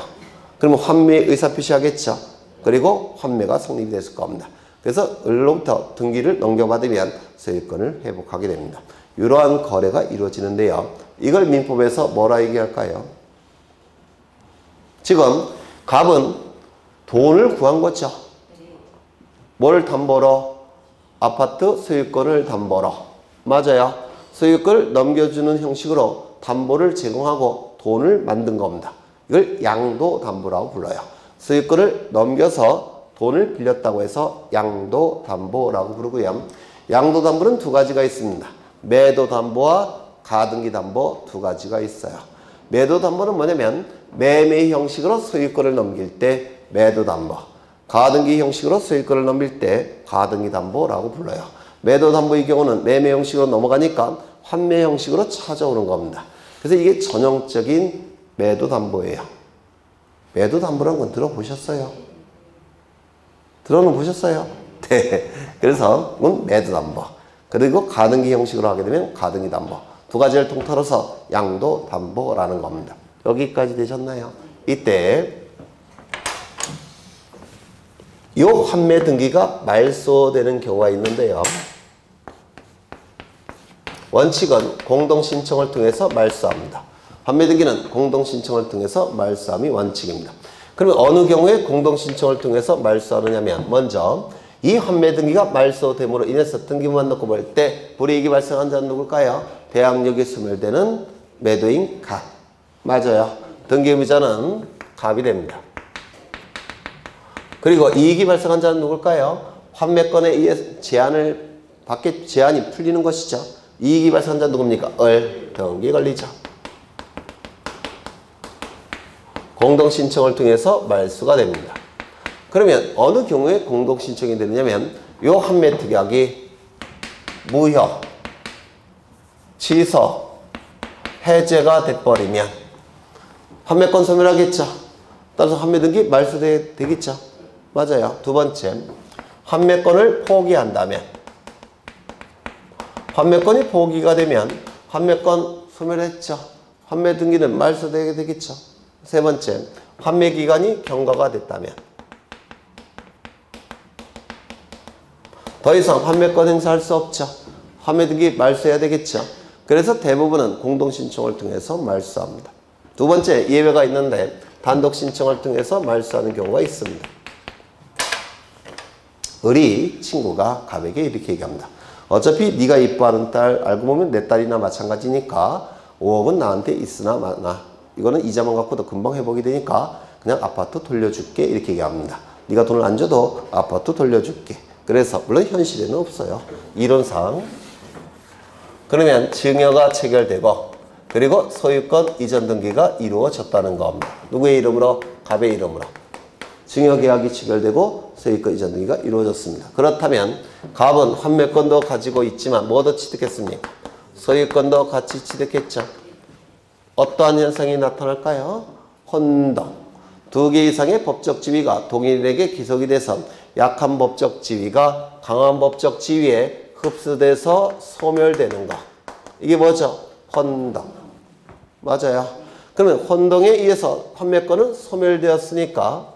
그러면 환매 의사표시 하겠죠. 그리고 환매가 성립이 됐을 겁니다. 그래서 을로부터 등기를 넘겨받으면 소유권을 회복하게 됩니다. 이러한 거래가 이루어지는데요. 이걸 민법에서 뭐라 얘기할까요? 지금 갑은 돈을 구한 거죠. 뭘 담보로? 아파트 소유권을 담보로. 맞아요. 소유권을 넘겨주는 형식으로 담보를 제공하고 돈을 만든 겁니다. 이걸 양도담보라고 불러요. 소유권을 넘겨서 돈을 빌렸다고 해서 양도담보라고 부르고요. 양도담보는 두 가지가 있습니다. 매도담보와 가등기담보 두 가지가 있어요. 매도담보는 뭐냐면 매매 형식으로 소유권을 넘길 때 매도담보, 가등기 형식으로 소유권을 넘길 때 가등기담보라고 불러요. 매도담보의 경우는 매매 형식으로 넘어가니까 환매 형식으로 찾아오는 겁니다. 그래서 이게 전형적인 매도담보예요. 매도담보라는 건 들어보셨어요? 들어는 보셨어요? 네. 그래서 이건 매도담보. 그리고 가등기 형식으로 하게 되면 가등기담보. 두 가지를 통틀어서 양도담보라는 겁니다. 여기까지 되셨나요? 이때 이 환매 등기가 말소되는 경우가 있는데요. 원칙은 공동신청을 통해서 말소합니다. 환매 등기는 공동신청을 통해서 말소함이 원칙입니다. 그러면 어느 경우에 공동신청을 통해서 말소하느냐면 먼저 이 환매 등기가 말소됨으로 인해서 등기부만 놓고 볼 때 불이익이 발생한 자는 누굴까요? 대항력이 소멸되는 매도인 갑. 맞아요. 등기의무자는 갑이 됩니다. 그리고 이익이 발생한 자는 누굴까요? 환매권에 의해 제한이 풀리는 것이죠. 이익이 발생한 자는 누굽니까? 등기 권리자. 공동신청을 통해서 말소가 됩니다. 그러면 어느 경우에 공동신청이 되느냐면 이 환매 특약이 무효, 취소, 해제가 돼버리면 환매권 소멸하겠죠. 따라서 환매 등기 말소되겠죠. 맞아요. 두 번째, 환매권을 포기한다면 환매권이 포기가 되면 환매권 소멸했죠. 환매 등기는 말소되게 되겠죠. 세 번째, 환매 기간이 경과가 됐다면 더 이상 환매권 행사할 수 없죠. 환매 등기 말소해야 되겠죠. 그래서 대부분은 공동신청을 통해서 말소합니다. 두 번째, 예외가 있는데 단독신청을 통해서 말소하는 경우가 있습니다. 우리 친구가 갑에게 이렇게 얘기합니다. 어차피 네가 이뻐하는 딸 알고 보면 내 딸이나 마찬가지니까 5억은 나한테 있으나 마나 이거는 이자만 갖고도 금방 회복이 되니까 그냥 아파트 돌려줄게 이렇게 얘기합니다. 네가 돈을 안 줘도 아파트 돌려줄게. 그래서 물론 현실에는 없어요. 이론상. 그러면 증여가 체결되고 그리고 소유권 이전 등기가 이루어졌다는 겁니다. 누구의 이름으로? 갑의 이름으로. 증여계약이 체결되고 소유권 이전 등기가 이루어졌습니다. 그렇다면 갑은 환매권도 가지고 있지만 뭐도 취득했습니까? 소유권도 같이 취득했죠. 어떠한 현상이 나타날까요? 혼동. 두 개 이상의 법적 지위가 동일에게 기속이 돼서 약한 법적 지위가 강한 법적 지위에 흡수돼서 소멸되는 것. 이게 뭐죠? 혼동. 맞아요. 그러면 혼동에 의해서 환매권은 소멸되었으니까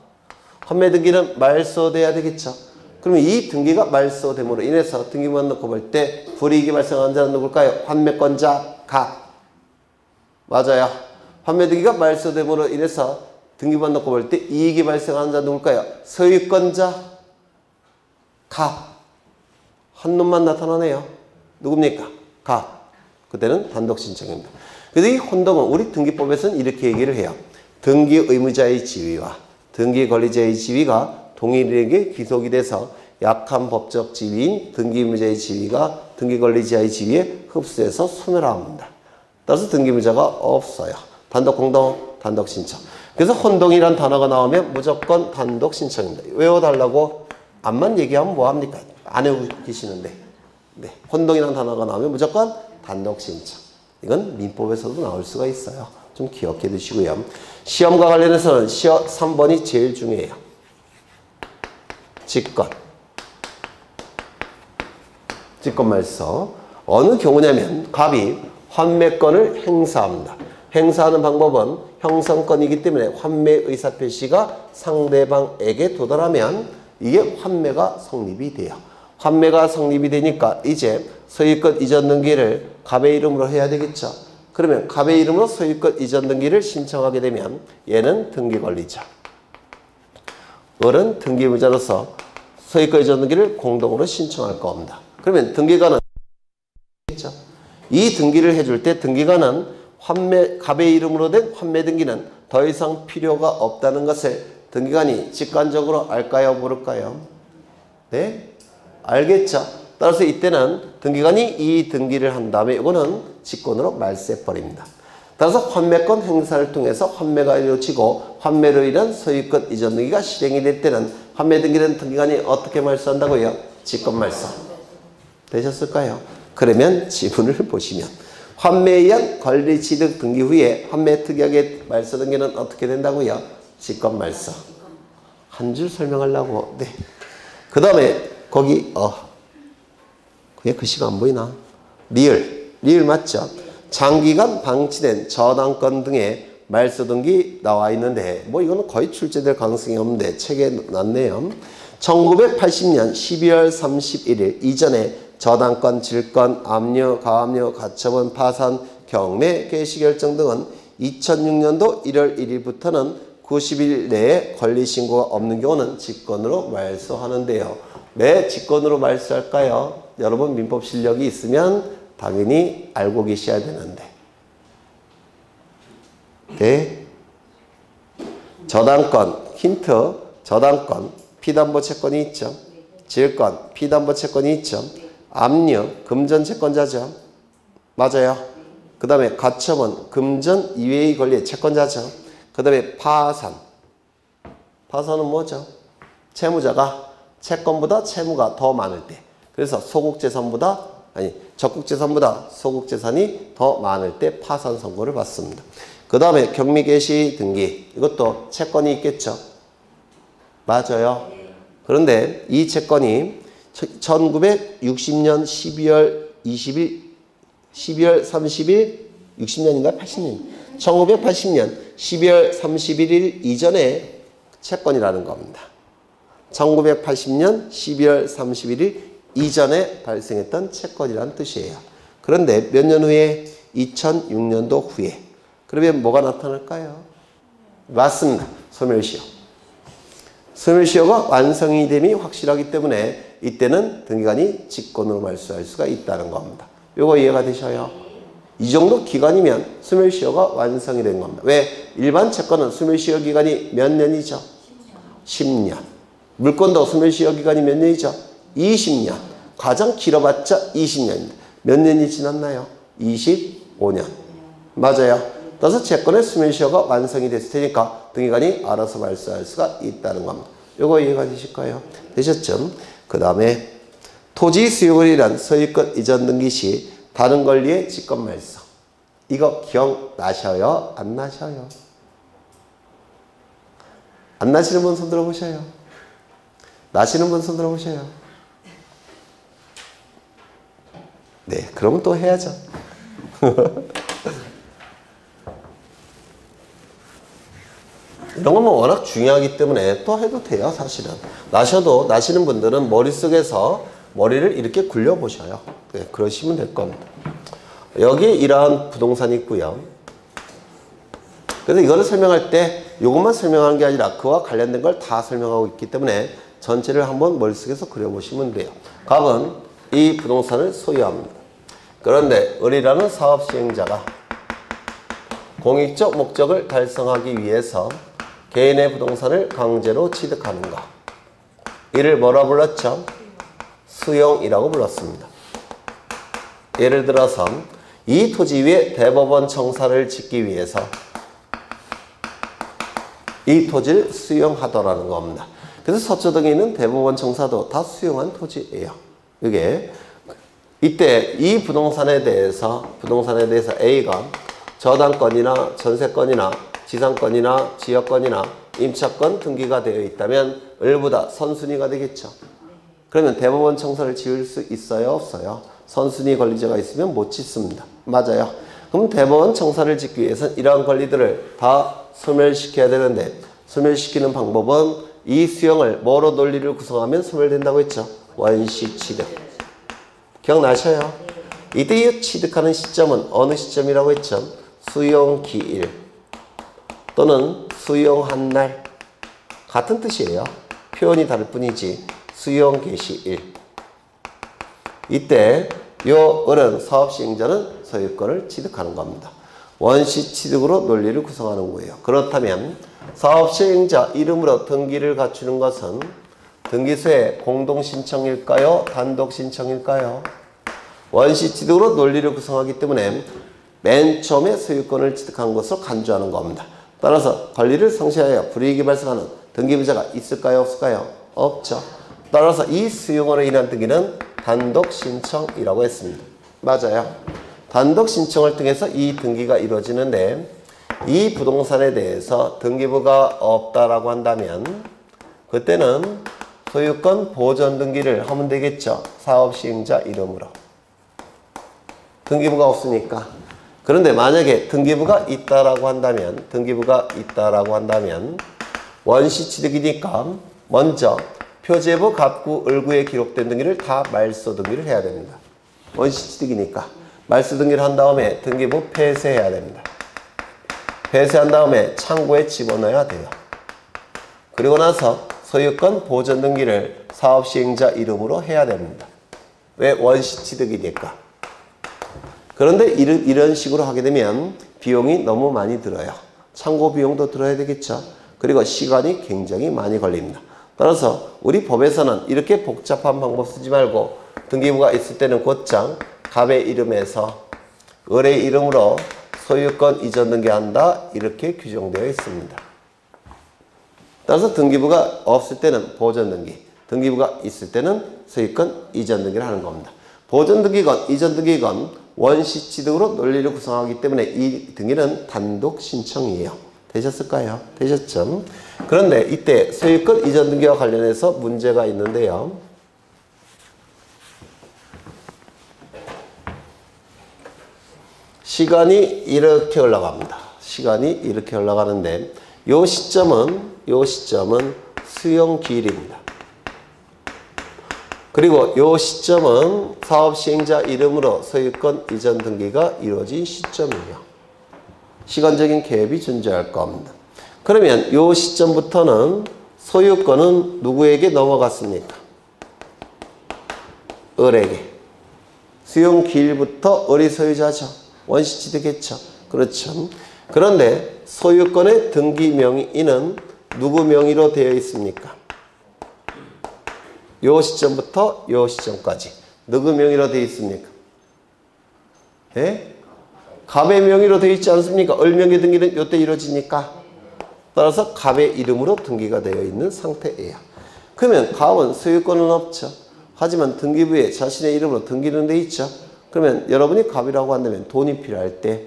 환매 등기는 말소돼야 되겠죠. 그러면 이 등기가 말소됨으로 인해서 등기부만 놓고 볼 때 불이익이 발생한 자는 누굴까요? 환매권자 갑. 맞아요. 환매 등기가 말소됨으로 인해서 등기부만 놓고 볼 때 이익이 발생한 자는 누굴까요? 소유권자 갑. 한 놈만 나타나네요. 누굽니까? 갑. 그때는 단독 신청입니다. 그래서 이 혼동은 우리 등기법에서는 이렇게 얘기를 해요. 등기 의무자의 지위와 등기 권리자의 지위가 동일에게 기속이 돼서 약한 법적 지위인 등기 의무자의 지위가 등기 권리자의 지위에 흡수해서 소멸합니다. 따라서 등기 의무자가 없어요. 단독 공동, 단독 신청. 그래서 혼동이란 단어가 나오면 무조건 단독 신청입니다. 외워달라고 암만 얘기하면 뭐합니까? 안 외우고 계시는데. 네. 혼동이란 단어가 나오면 무조건 단독 신청. 이건 민법에서도 나올 수가 있어요. 좀 기억해 두시고요. 시험과 관련해서는 3번이 제일 중요해요. 직권. 직권 말소. 어느 경우냐면 갑이 환매권을 행사합니다. 행사하는 방법은 형성권이기 때문에 환매 의사표시가 상대방에게 도달하면 이게 환매가 성립이 돼요. 환매가 성립이 되니까 이제 소유권 이전 등기를 갑의 이름으로 해야 되겠죠. 그러면 갑의 이름으로 소유권 이전 등기를 신청하게 되면 얘는 등기 권리자. 을은 등기 의무자로서 소유권 이전 등기를 공동으로 신청할 겁니다. 그러면 등기관은 이 등기를 해줄 때 등기관은 갑의 이름으로 된 환매 등기는 더 이상 필요가 없다는 것을 등기관이 직관적으로 알까요? 모를까요? 네? 알겠죠? 따라서 이때는 등기관이 이 등기를 한 다음에 이거는 직권으로 말세버립니다. 따라서 환매권 행사를 통해서 환매가 이루어지고 환매로 인한 소유권 이전 등기가 실행이 될 때는 환매 등기는 등기관이 어떻게 말소한다고요? 직권 말소. 되셨을까요? 그러면 지문을 보시면 환매에 의한 권리 취득 등기 후에 환매 특약의 말소 등기는 어떻게 된다고요? 직권 말소. 한 줄 설명하려고. 네. 그 다음에 거기 그게 글씨가 안 보이나? 리을 맞죠? 장기간 방치된 저당권 등의 말소 등기 나와 있는데 뭐 이거는 거의 출제될 가능성이 없는데 책에 놨네요. 1980년 12월 31일 이전에 저당권, 질권, 압류, 가압류, 가처분, 파산, 경매, 개시결정 등은 2006년도 1월 1일부터는 90일 내에 권리신고가 없는 경우는 직권으로 말소하는데요. 왜 직권으로 말소할까요? 여러분 민법 실력이 있으면 당연히 알고 계셔야 되는데. 네. 저당권, 힌트, 저당권, 피담보 채권이 있죠. 질권, 피담보 채권이 있죠. 압류, 금전 채권자죠. 맞아요. 그 다음에 가처분, 금전 이외의 권리의 채권자죠. 그 다음에 파산. 파산은 뭐죠? 채무자가 채권보다 채무가 더 많을 때. 그래서 적국재산보다 소국재산이 더 많을 때 파산 선고를 받습니다. 그 다음에 경미개시 등기. 이것도 채권이 있겠죠. 맞아요. 그런데 이 채권이 1960년 12월 30일 60년인가 80년 1980년 12월 31일 이전에 채권이라는 겁니다. 1980년 12월 31일 이전에 발생했던 채권이라는 뜻이에요. 그런데 몇 년 후에 2006년도 후에 그러면 뭐가 나타날까요? 맞습니다. 소멸시효. 소멸시효가 완성이 됨이 확실하기 때문에 이때는 등기관이 직권으로 말소할 수가 있다는 겁니다. 요거 이해가 되셔요? 이 정도 기간이면 소멸시효가 완성이 된 겁니다. 왜? 일반 채권은 소멸시효 기간이 몇 년이죠? 10년. 물권도 소멸시효 기간이 몇 년이죠? 20년. 가장 길어봤자 20년입니다. 몇 년이 지났나요? 25년. 맞아요. 따라서 채권의 소멸시효가 완성이 됐을 테니까 등기관이 알아서 말소할 수가 있다는 겁니다. 요거 이해가 되실까요? 되셨죠? 그 다음에 토지 수요권이란 소유권 이전 등기 시 다른 권리의 직권 말소. 이거 기억나셔요? 안 나셔요? 안 나시는 분 손 들어보셔요. 나시는 분 손 들어보셔요. 네, 그러면 또 해야죠. 이런 건 뭐 워낙 중요하기 때문에 또 해도 돼요, 사실은. 나시는 분들은 머릿속에서 머리를 이렇게 굴려보셔요. 네, 그러시면 될 겁니다. 여기에 이러한 부동산이 있고요. 그래서 이거를 설명할 때 이것만 설명하는 게 아니라 그와 관련된 걸 다 설명하고 있기 때문에 전체를 한번 머릿속에서 그려보시면 돼요. 갑은 이 부동산을 소유합니다. 그런데 을이라는 사업 시행자가 공익적 목적을 달성하기 위해서 개인의 부동산을 강제로 취득하는 것. 이를 뭐라 불렀죠? 수용이라고 불렀습니다. 예를 들어서 이 토지 위에 대법원 청사를 짓기 위해서 이 토지를 수용하더라는 겁니다. 그래서 서초동에 있는 대법원 청사도 다 수용한 토지예요. 이때 이 부동산에 대해서 A가 저당권이나 전세권이나 지상권이나 지역권이나 임차권 등기가 되어 있다면 을보다 선순위가 되겠죠. 그러면 대법원 청사를 지을 수 있어요? 없어요? 선순위 권리자가 있으면 못 짓습니다. 맞아요. 그럼 대법원 청사를 짓기 위해서는 이러한 권리들을 다 소멸시켜야 되는데 소멸시키는 방법은 이 수용을 뭐로 논리를 구성하면 소멸된다고 했죠? 원시 취득. 기억나셔요? 이때 이 취득하는 시점은 어느 시점이라고 했죠? 수용기일 또는 수용한 날 같은 뜻이에요. 표현이 다를 뿐이지 수용 개시일. 이때 요 을은 사업시행자는 소유권을 취득하는 겁니다. 원시 취득으로 논리를 구성하는 거예요. 그렇다면 사업시행자 이름으로 등기를 갖추는 것은 등기소의 공동신청일까요? 단독신청일까요? 원시 취득으로 논리를 구성하기 때문에 맨 처음에 소유권을 취득한 것으로 간주하는 겁니다. 따라서 권리를 성취하여 불이익이 발생하는 등기부자가 있을까요? 없을까요? 없죠. 따라서 이 수용으로 인한 등기는 단독신청이라고 했습니다. 맞아요. 단독신청을 통해서 이 등기가 이루어지는데 이 부동산에 대해서 등기부가 없다라고 한다면 그때는 소유권 보존 등기를 하면 되겠죠. 사업시행자 이름으로. 등기부가 없으니까. 그런데 만약에 등기부가 있다라고 한다면 원시 취득이니까 먼저 표제부, 갑구, 을구에 기록된 등기를 다 말소 등기를 해야 됩니다. 원시 취득이니까 말소 등기를 한 다음에 등기부 폐쇄해야 됩니다. 폐쇄한 다음에 창고에 집어넣어야 돼요. 그리고 나서 소유권 보존 등기를 사업시행자 이름으로 해야 됩니다. 왜? 원시 취득이니까. 그런데 이런 식으로 하게 되면 비용이 너무 많이 들어요. 창고 비용도 들어야 되겠죠. 그리고 시간이 굉장히 많이 걸립니다. 따라서 우리 법에서는 이렇게 복잡한 방법 쓰지 말고 등기부가 있을 때는 곧장 갑의 이름에서 을의 이름으로 소유권 이전 등기한다 이렇게 규정되어 있습니다. 따라서 등기부가 없을 때는 보존 등기, 등기부가 있을 때는 소유권 이전 등기를 하는 겁니다. 보존 등기건 이전 등기건 원시 취득으로 논리를 구성하기 때문에 이 등기는 단독 신청이에요. 되셨을까요? 되셨죠? 그런데 이때 소유권 이전 등기와 관련해서 문제가 있는데요. 시간이 이렇게 올라갑니다. 시간이 이렇게 올라가는데 요 시점은 수용 기일입니다. 그리고 요 시점은 사업시행자 이름으로 소유권 이전 등기가 이루어진 시점이에요. 시간적인 갭이 존재할 겁니다. 그러면 요 시점부터는 소유권은 누구에게 넘어갔습니까? 을에게. 수용 기일부터 을이 소유자죠. 원시 취득했죠. 그렇죠. 그런데 소유권의 등기 명의인은 누구 명의로 되어 있습니까? 요 시점부터 요 시점까지 누구 명의로 되어 있습니까? 예? 갑의 명의로 되어 있지 않습니까? 을 명의 등기는 요때 이루어지니까. 따라서 갑의 이름으로 등기가 되어 있는 상태예요. 그러면 갑은 소유권은 없죠. 하지만 등기부에 자신의 이름으로 등기는 되어 있죠. 그러면 여러분이 갑이라고 한다면 돈이 필요할 때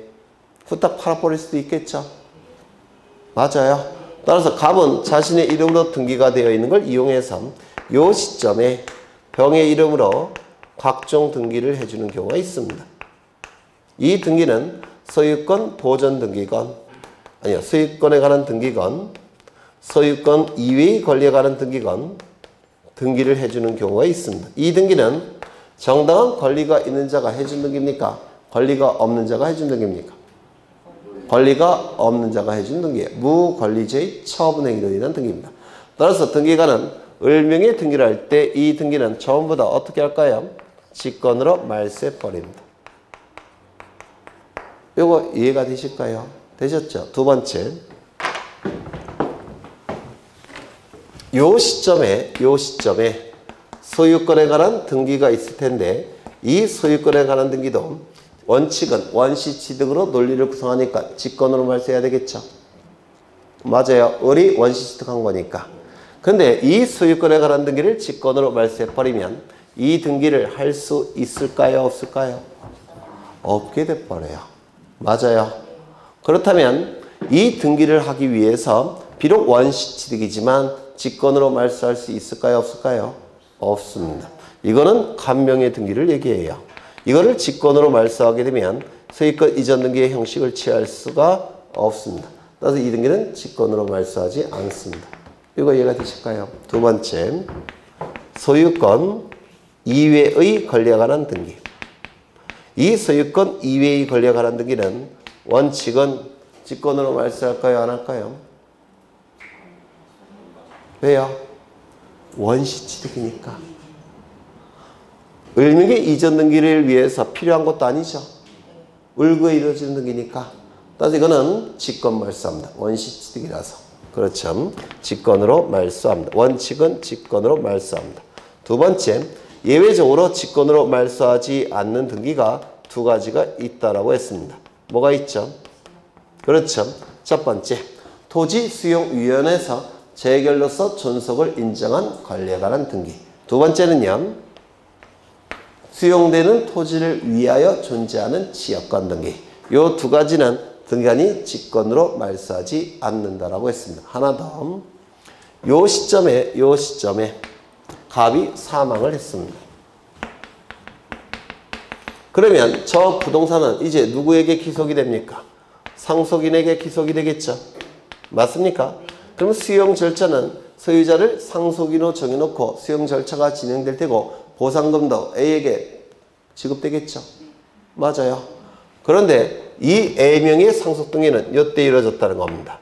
후딱 팔아버릴 수도 있겠죠. 맞아요. 따라서 갑은 자신의 이름으로 등기가 되어 있는 걸 이용해서 이 시점에 병의 이름으로 각종 등기를 해주는 경우가 있습니다. 이 등기는 소유권 보존 등기건, 아니요, 소유권에 관한 등기건, 소유권 이외의 권리에 관한 등기건, 등기를 해주는 경우가 있습니다. 이 등기는 정당한 권리가 있는 자가 해준 등기입니까? 권리가 없는 자가 해준 등기입니까? 권리가 없는 자가 해준 등기예요. 무권리자의 처분 행위로 인한 등기입니다. 따라서 등기관은 을명의 등기를 할 때 이 등기는 처음보다 어떻게 할까요? 직권으로 말세버립니다. 이거 이해가 되실까요? 되셨죠? 두 번째, 요 시점에 소유권에 관한 등기가 있을 텐데 이 소유권에 관한 등기도 원칙은 원시 취득으로 논리를 구성하니까 직권으로 말세해야 되겠죠. 맞아요. 을이 원시 취득한 거니까. 근데 이 소유권에 관한 등기를 직권으로 말세해버리면 이 등기를 할 수 있을까요? 없을까요? 없게 돼버려요. 맞아요. 그렇다면 이 등기를 하기 위해서 비록 원시 취득이지만 직권으로 말소할 수 있을까요? 없을까요? 없습니다. 이거는 간명의 등기를 얘기해요. 이거를 직권으로 말소하게 되면 소유권 이전 등기의 형식을 취할 수가 없습니다. 따라서 이 등기는 직권으로 말소하지 않습니다. 이거 이해가 되실까요? 두 번째, 소유권 이외의 권리에 관한 등기. 이 소유권 이외의 권리에 관한 등기는 원칙은 직권으로 말소할까요? 안 할까요? 왜요? 원시취득이니까. 을명의 이전 등기를 위해서 필요한 것도 아니죠. 을구에 이루어지는 등기니까. 따라서 이거는 직권 말소합니다. 원시취득이라서. 그렇죠. 직권으로 말소합니다. 원칙은 직권으로 말소합니다. 두 번째, 예외적으로 직권으로 말소하지 않는 등기가 두 가지가 있다라고 했습니다. 뭐가 있죠? 그렇죠. 첫 번째, 토지수용위원회에서 재결로서 존속을 인정한 권리에 관한 등기. 두 번째는요, 수용되는 토지를 위하여 존재하는 지역권 등기. 이 두 가지는 등기관이 직권으로 말소하지 않는다라고 했습니다. 하나 더. 요 시점에 갑이 사망을 했습니다. 그러면 저 부동산은 이제 누구에게 기속이 됩니까? 상속인에게 기속이 되겠죠. 맞습니까? 그럼 수용 절차는 소유자를 상속인으로 정해놓고 수용 절차가 진행될 테고 보상금도 A에게 지급되겠죠. 맞아요. 그런데 이 A명의 상속 등기는 이때 이루어졌다는 겁니다.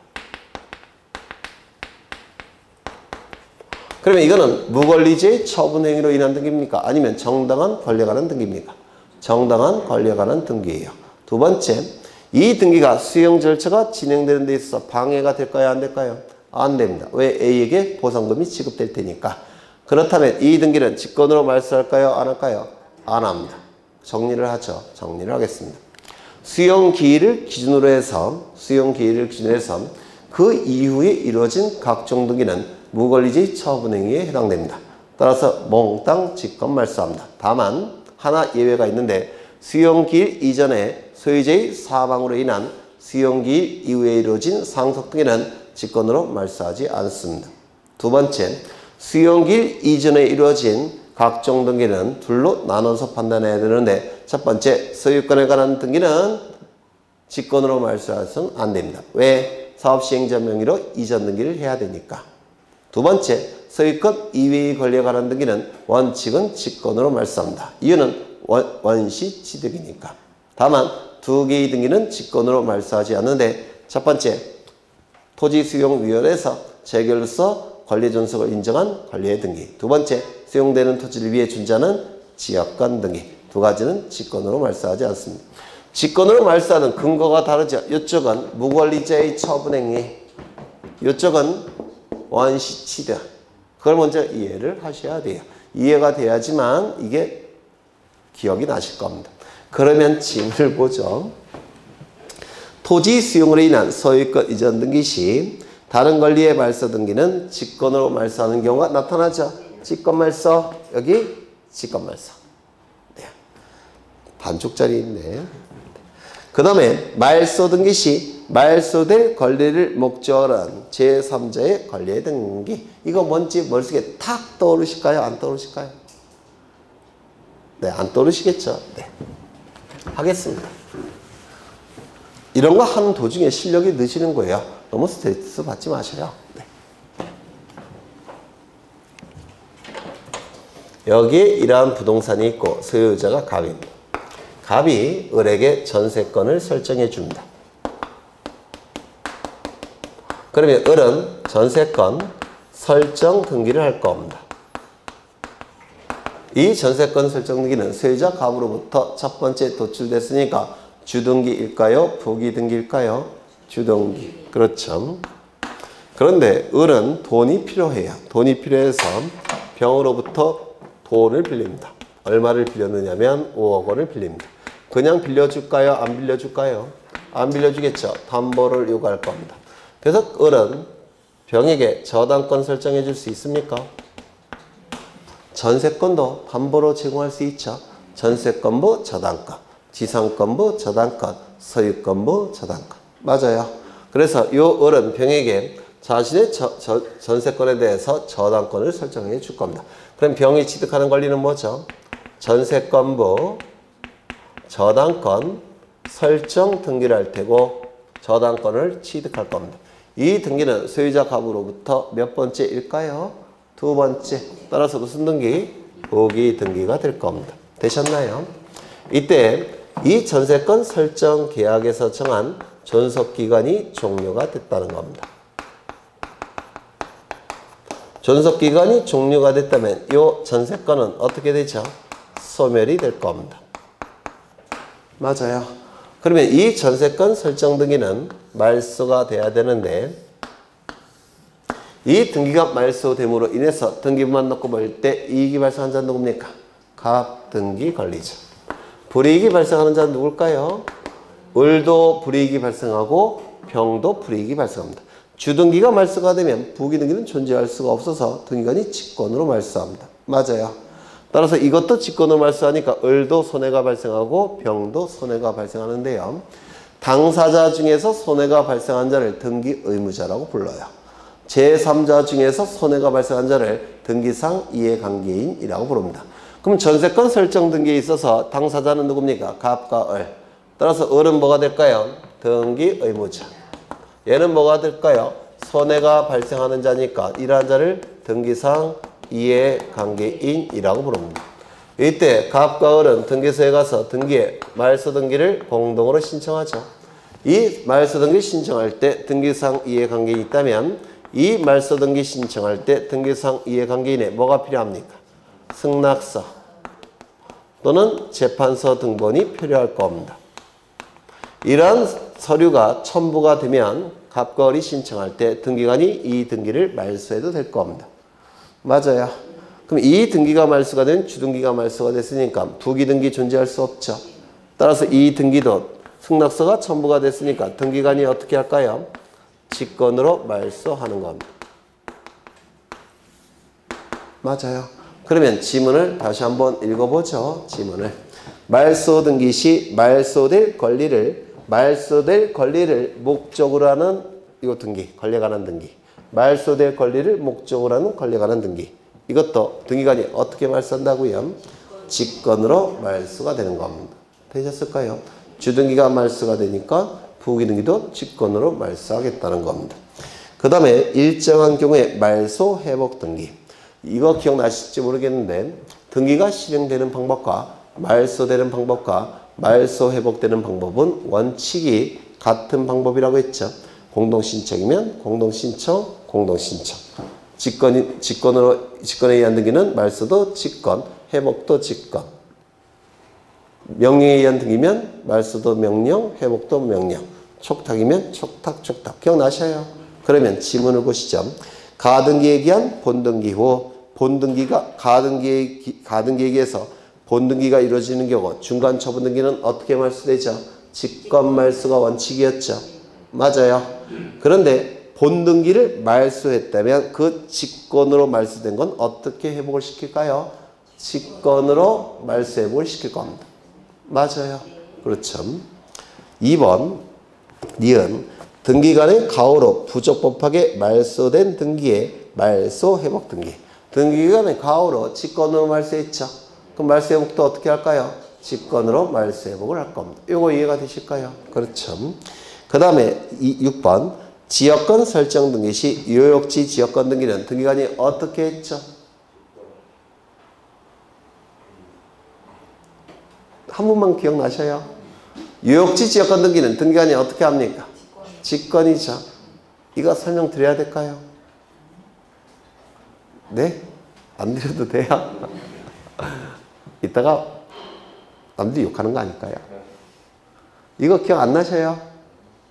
그러면 이거는 무권리제의 처분 행위로 인한 등기입니까? 아니면 정당한 권리에 관한 등기입니까? 정당한 권리에 관한 등기예요. 두 번째, 이 등기가 수용 절차가 진행되는 데 있어서 방해가 될까요? 안 될까요? 안 됩니다. 왜? A에게 보상금이 지급될 테니까. 그렇다면 이 등기는 직권으로 말소할까요? 안 할까요? 안 합니다. 정리를 하죠. 정리를 하겠습니다. 수용기일을 기준으로 해서 그 이후에 이루어진 각종 등기는 무권리제의 처분행위에 해당됩니다. 따라서 몽땅 직권 말소합니다. 다만 하나 예외가 있는데 수용기일 이전에 소유자의 사망으로 인한 수용기일 이후에 이루어진 상속 등기는 직권으로 말소하지 않습니다. 두 번째, 수용기일 이전에 이루어진 각종 등기는 둘로 나눠서 판단해야 되는데 첫 번째, 소유권에 관한 등기는 직권으로 말소해서는 안 됩니다. 왜? 사업시행자 명의로 이전 등기를 해야 되니까. 두 번째, 소유권 이외의 권리에 관한 등기는 원칙은 직권으로 말소합니다. 이유는 원시취득이니까. 다만 두 개의 등기는 직권으로 말소하지 않는데 첫 번째, 토지수용위원회에서 재결로서 권리 존속을 인정한 권리의 등기. 두 번째, 수용되는 토지를 위해 존재하는 지역권 등기. 두 가지는 직권으로 말소하지 않습니다. 직권으로 말소하는 근거가 다르죠. 이쪽은 무권리제의 처분행위, 이쪽은 원시취득. 그걸 먼저 이해를 하셔야 돼요. 이해가 돼야지만 이게 기억이 나실 겁니다. 그러면 질문을 보죠. 토지 수용으로 인한 소유권 이전 등기 시 다른 권리의 말소 등기는 직권으로 말소하는 경우가 나타나죠. 직권 말소, 여기 직권 말소. 네. 반쪽짜리 있네. 그 다음에 말소 등기 시 말소될 권리를 목적으로 한 제3자의 권리의 등기. 이거 뭔지 머릿속에 탁 떠오르실까요? 안 떠오르실까요? 네, 안 떠오르시겠죠? 네. 하겠습니다. 이런 거 하는 도중에 실력이 느시는 거예요. 너무 스트레스 받지 마셔요. 네. 여기에 이러한 부동산이 있고 소유자가 갑입니다. 갑이 을에게 전세권을 설정해 줍니다. 그러면 을은 전세권 설정 등기를 할 겁니다. 이 전세권 설정 등기는 소유자 갑으로부터 첫 번째 도출됐으니까 주등기일까요? 부기등기일까요? 주등기. 그렇죠. 그런데 을은 돈이 필요해요. 돈이 필요해서 병으로부터 돈을 빌립니다. 얼마를 빌렸느냐면 5억 원을 빌립니다. 그냥 빌려줄까요? 안 빌려줄까요? 안 빌려주겠죠. 담보를 요구할 겁니다. 그래서 을은 병에게 저당권 설정해 줄 수 있습니까? 전세권도 담보로 제공할 수 있죠. 전세권부 저당권, 지상권부 저당권, 소유권부 저당권. 맞아요. 그래서 이 을은 병에게 자신의 전세권에 대해서 저당권을 설정해 줄 겁니다. 그럼 병이 취득하는 권리는 뭐죠? 전세권부 저당권 설정 등기를 할 테고 저당권을 취득할 겁니다. 이 등기는 소유자 갑으로부터 몇 번째일까요? 두 번째. 따라서 무슨 등기? 부기 등기가 될 겁니다. 되셨나요? 이때 이 전세권 설정 계약에서 정한 존속기간이 종료가 됐다는 겁니다. 존속기간이 종료가 됐다면 이 전세권은 어떻게 되죠? 소멸이 될 겁니다. 맞아요. 그러면 이 전세권 설정 등기는 말소가 돼야 되는데 이 등기가 말소됨으로 인해서 등기부만 놓고 볼 때 이익이 발생한 자는 누굽니까? 갑등기 권리죠. 불이익이 발생하는 자는 누굴까요? 을도 불이익이 발생하고 병도 불이익이 발생합니다. 주등기가 말소가 되면 부기등기는 존재할 수가 없어서 등기관이 직권으로 말소합니다. 맞아요. 따라서 이것도 직권으로 말소하니까 을도 손해가 발생하고 병도 손해가 발생하는데요. 당사자 중에서 손해가 발생한 자를 등기 의무자라고 불러요. 제3자 중에서 손해가 발생한 자를 등기상 이해관계인이라고 부릅니다. 그럼 전세권 설정 등기에 있어서 당사자는 누굽니까? 갑과 을. 따라서 을은 뭐가 될까요? 등기 의무자. 얘는 뭐가 될까요? 손해가 발생하는 자니까 이러한 자를 등기상 이해관계인이라고 부릅니다. 이때 갑과 을은 등기소에 가서 등기에 말소 등기를 공동으로 신청하죠. 이 말소 등기 신청할 때 등기상 이해관계인이 있다면 이 말소 등기 신청할 때 등기상 이해관계인에 뭐가 필요합니까? 승낙서 또는 재판서 등본이 필요할 겁니다. 이러한 서류가 첨부가 되면 갑과 을이 신청할 때 등기관이 이 등기를 말소해도 될 겁니다. 맞아요. 그럼 이 등기가 말소가 된 주등기가 말소가 됐으니까 부기등기 존재할 수 없죠. 따라서 이 등기도 승낙서가 첨부가 됐으니까 등기관이 어떻게 할까요? 직권으로 말소하는 겁니다. 맞아요. 그러면 지문을 다시 한번 읽어보죠. 지문을. 말소 등기 시 말소될 권리를 목적으로 하는 이거 등기, 권리에 관한 등기. 말소될 권리를 목적으로 하는 권리에 관한 등기. 이것도 등기관이 어떻게 말소한다고요? 직권으로 말소가 되는 겁니다. 되셨을까요? 주등기가 말소가 되니까 부기등기도 직권으로 말소하겠다는 겁니다. 그 다음에 일정한 경우에 말소 회복 등기. 이거 기억나실지 모르겠는데 등기가 실행되는 방법과 말소되는 방법과 말소 회복되는 방법은 원칙이 같은 방법이라고 했죠. 공동신청이면 공동신청, 공동신청. 직권에 의한 등기는 말소도 직권, 회복도 직권. 명령에 의한 등기면 말소도 명령, 회복도 명령. 촉탁이면 촉탁, 촉탁. 기억나셔요? 그러면 지문을 보시죠. 가등기에 기한 본등기 후 본등기가 가등기에 기해서 본등기가 이루어지는 경우 중간 처분 등기는 어떻게 말소되죠? 직권 말소가 원칙이었죠. 맞아요. 그런데 본등기를 말소했다면 그 직권으로 말소된 건 어떻게 회복을 시킬까요? 직권으로 말소 회복을 시킬 겁니다. 맞아요. 그렇죠. 2번 니은 등기간의 가호로 부적법하게 말소된 등기의 말소 회복 등기. 등기간의 가호로 직권으로 말소했죠. 그럼 말소 회복도 어떻게 할까요? 직권으로 말소 회복을 할 겁니다. 이거 이해가 되실까요? 그렇죠. 그 다음에 6번 지역권 설정 등기 시 유효역지 지역권 등기는 등기관이 어떻게 했죠? 한 분만 기억나셔요? 유효역지 지역권 등기는 등기관이 어떻게 합니까? 직권이죠. 이거 설명드려야 될까요? 네? 안 드려도 돼요? 이따가 남들이 욕하는 거 아닐까요? 이거 기억 안 나셔요?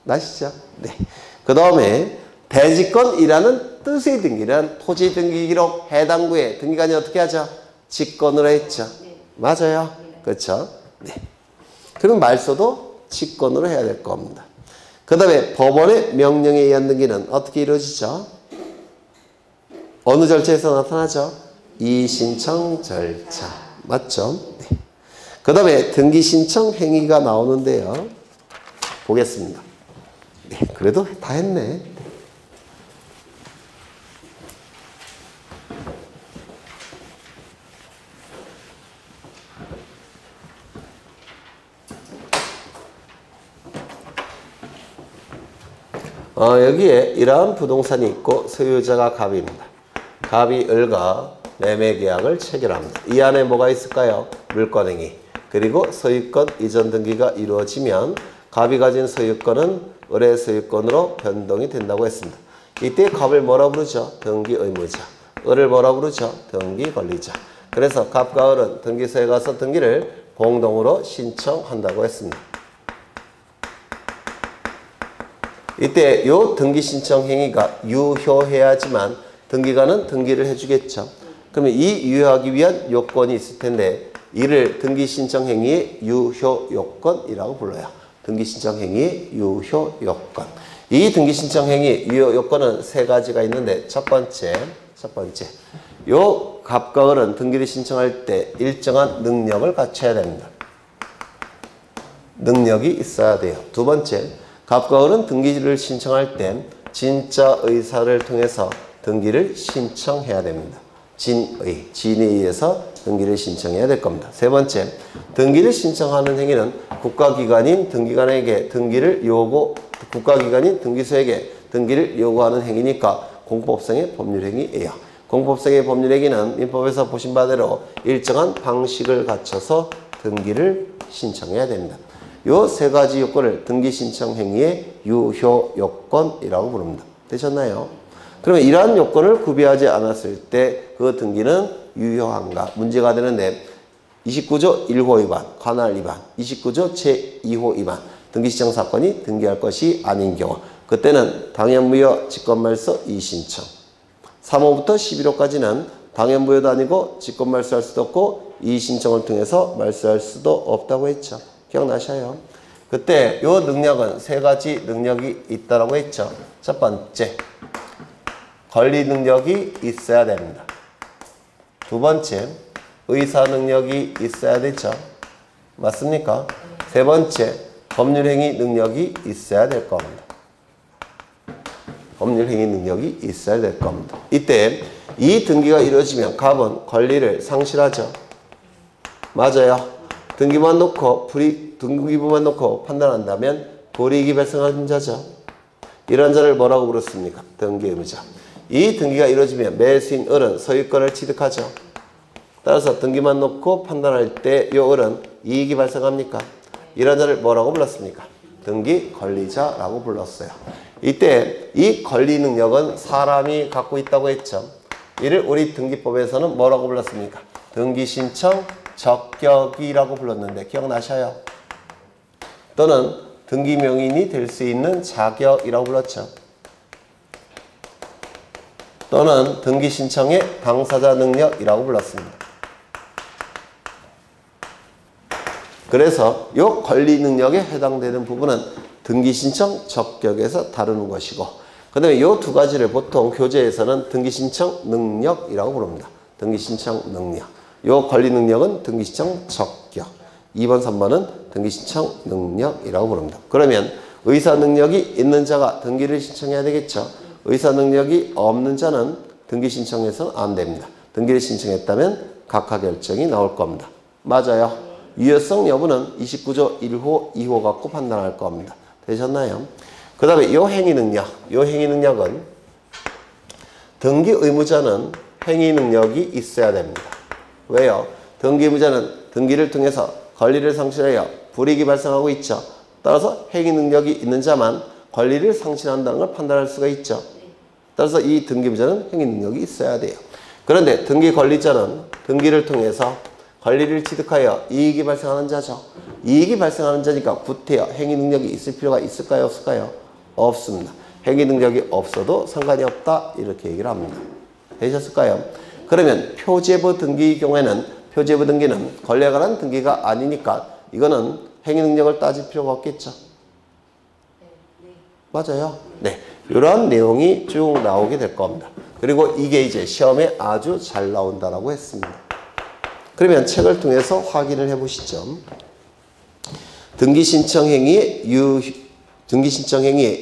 나시죠? 네. 그 다음에 대직권이라는 뜻의 등기는 토지 등기 기록 해당 구에 등기관이 어떻게 하죠? 직권으로 했죠. 맞아요. 그렇죠? 네. 그럼 말소도 직권으로 해야 될 겁니다. 그 다음에 법원의 명령에 의한 등기는 어떻게 이루어지죠? 어느 절차에서 나타나죠? 이신청 절차. 맞죠? 네. 그 다음에 등기 신청 행위가 나오는데요. 보겠습니다. 네, 그래도 다 했네. 여기에 이러한 부동산이 있고 소유자가 갑입니다. 갑이 을과 매매계약을 체결합니다. 이 안에 뭐가 있을까요? 물권행위. 그리고 소유권 이전 등기가 이루어지면 갑이 가진 소유권은 을의 소유권으로 변동이 된다고 했습니다. 이때 갑을 뭐라 부르죠? 등기 의무자. 을을 뭐라 부르죠? 등기 권리자. 그래서 갑과 을은 등기소에 가서 등기를 공동으로 신청한다고 했습니다. 이때 요 등기 신청 행위가 유효해야지만 등기관은 등기를 해주겠죠. 그러면 이 유효하기 위한 요건이 있을 텐데 이를 등기 신청 행위의 유효 요건이라고 불러요. 등기 신청 행위의 유효 요건. 이 등기 신청 행위 유효 요건은 세 가지가 있는데 첫 번째. 요 갑과 을은 등기를 신청할 때 일정한 능력을 갖춰야 됩니다. 능력이 있어야 돼요. 두 번째, 갑과 을은 등기를 신청할 때 진짜 의사를 통해서 등기를 신청해야 됩니다. 진에 의해서 등기를 신청해야 될 겁니다. 세 번째, 등기를 신청하는 행위는 국가기관인 등기관에게 국가기관인 등기소에게 등기를 요구하는 행위니까 공법성의 법률행위예요. 공법성의 법률행위는 민법에서 보신 바대로 일정한 방식을 갖춰서 등기를 신청해야 됩니다. 요 세 가지 요건을 등기 신청 행위의 유효 요건이라고 부릅니다. 되셨나요? 그러면 이러한 요건을 구비하지 않았을 때 그 등기는 유효한가? 문제가 되는데 29조 1호 위반, 관할 위반, 29조 제2호 위반, 등기신청 사건이 등기할 것이 아닌 경우 그때는 당연무효 직권말소 이의신청 3호부터 11호까지는 당연무효도 아니고 직권말소할 수도 없고 이의신청을 통해서 말소할 수도 없다고 했죠. 기억나셔요? 그때 요 능력은 세 가지 능력이 있다라고 했죠. 첫 번째, 권리 능력이 있어야 됩니다. 두 번째, 의사 능력이 있어야 되죠. 맞습니까? 세 번째, 법률행위 능력이 있어야 될 겁니다. 법률행위 능력이 있어야 될 겁니다. 이때 이 등기가 이루어지면 갑은 권리를 상실하죠. 맞아요. 등기부만 놓고 판단한다면 불이익이 발생하는 자죠. 이런 자를 뭐라고 부르습니까? 등기 의무자. 이 등기가 이루어지면 매수인 을은 소유권을 취득하죠. 따라서 등기만 놓고 판단할 때 이 을은 이익이 발생합니까? 이런 자를 뭐라고 불렀습니까? 등기 권리자라고 불렀어요. 이때 이 권리 능력은 사람이 갖고 있다고 했죠. 이를 우리 등기법에서는 뭐라고 불렀습니까? 등기 신청 적격이라고 불렀는데 기억나셔요? 또는 등기 명인이 될 수 있는 자격이라고 불렀죠. 또는 등기 신청의 당사자 능력이라고 불렀습니다. 그래서 이 권리 능력에 해당되는 부분은 등기 신청 적격에서 다루는 것이고 그 다음에 이 두 가지를 보통 교재에서는 등기 신청 능력이라고 부릅니다. 등기 신청 능력. 이 권리 능력은 등기 신청 적격. 2번, 3번은 등기 신청 능력이라고 부릅니다. 그러면 의사 능력이 있는 자가 등기를 신청해야 되겠죠. 의사 능력이 없는 자는 등기 신청해서는 안 됩니다. 등기를 신청했다면 각하 결정이 나올 겁니다. 맞아요. 유효성 여부는 29조 1호, 2호 갖고 판단할 겁니다. 되셨나요? 그 다음에 이 행위 능력은 등기 의무자는 행위 능력이 있어야 됩니다. 왜요? 등기 의무자는 등기를 통해서 권리를 상실하여 불이익이 발생하고 있죠. 따라서 행위 능력이 있는 자만 권리를 상실한다는 걸 판단할 수가 있죠. 따라서 이 등기 의무자는 행위 능력이 있어야 돼요. 그런데 등기 권리자는 등기를 통해서 권리를 취득하여 이익이 발생하는 자죠. 이익이 발생하는 자니까 구태여 행위 능력이 있을 필요가 있을까요? 없을까요? 없습니다. 행위 능력이 없어도 상관이 없다 이렇게 얘기를 합니다. 되셨을까요? 그러면 표제부 등기의 경우에는 표제부 등기는 권리에 관한 등기가 아니니까 이거는 행위 능력을 따질 필요가 없겠죠. 맞아요. 네, 이런 내용이 쭉 나오게 될 겁니다. 그리고 이게 이제 시험에 아주 잘 나온다라고 했습니다. 그러면 책을 통해서 확인을 해보시죠. 등기 신청 행위의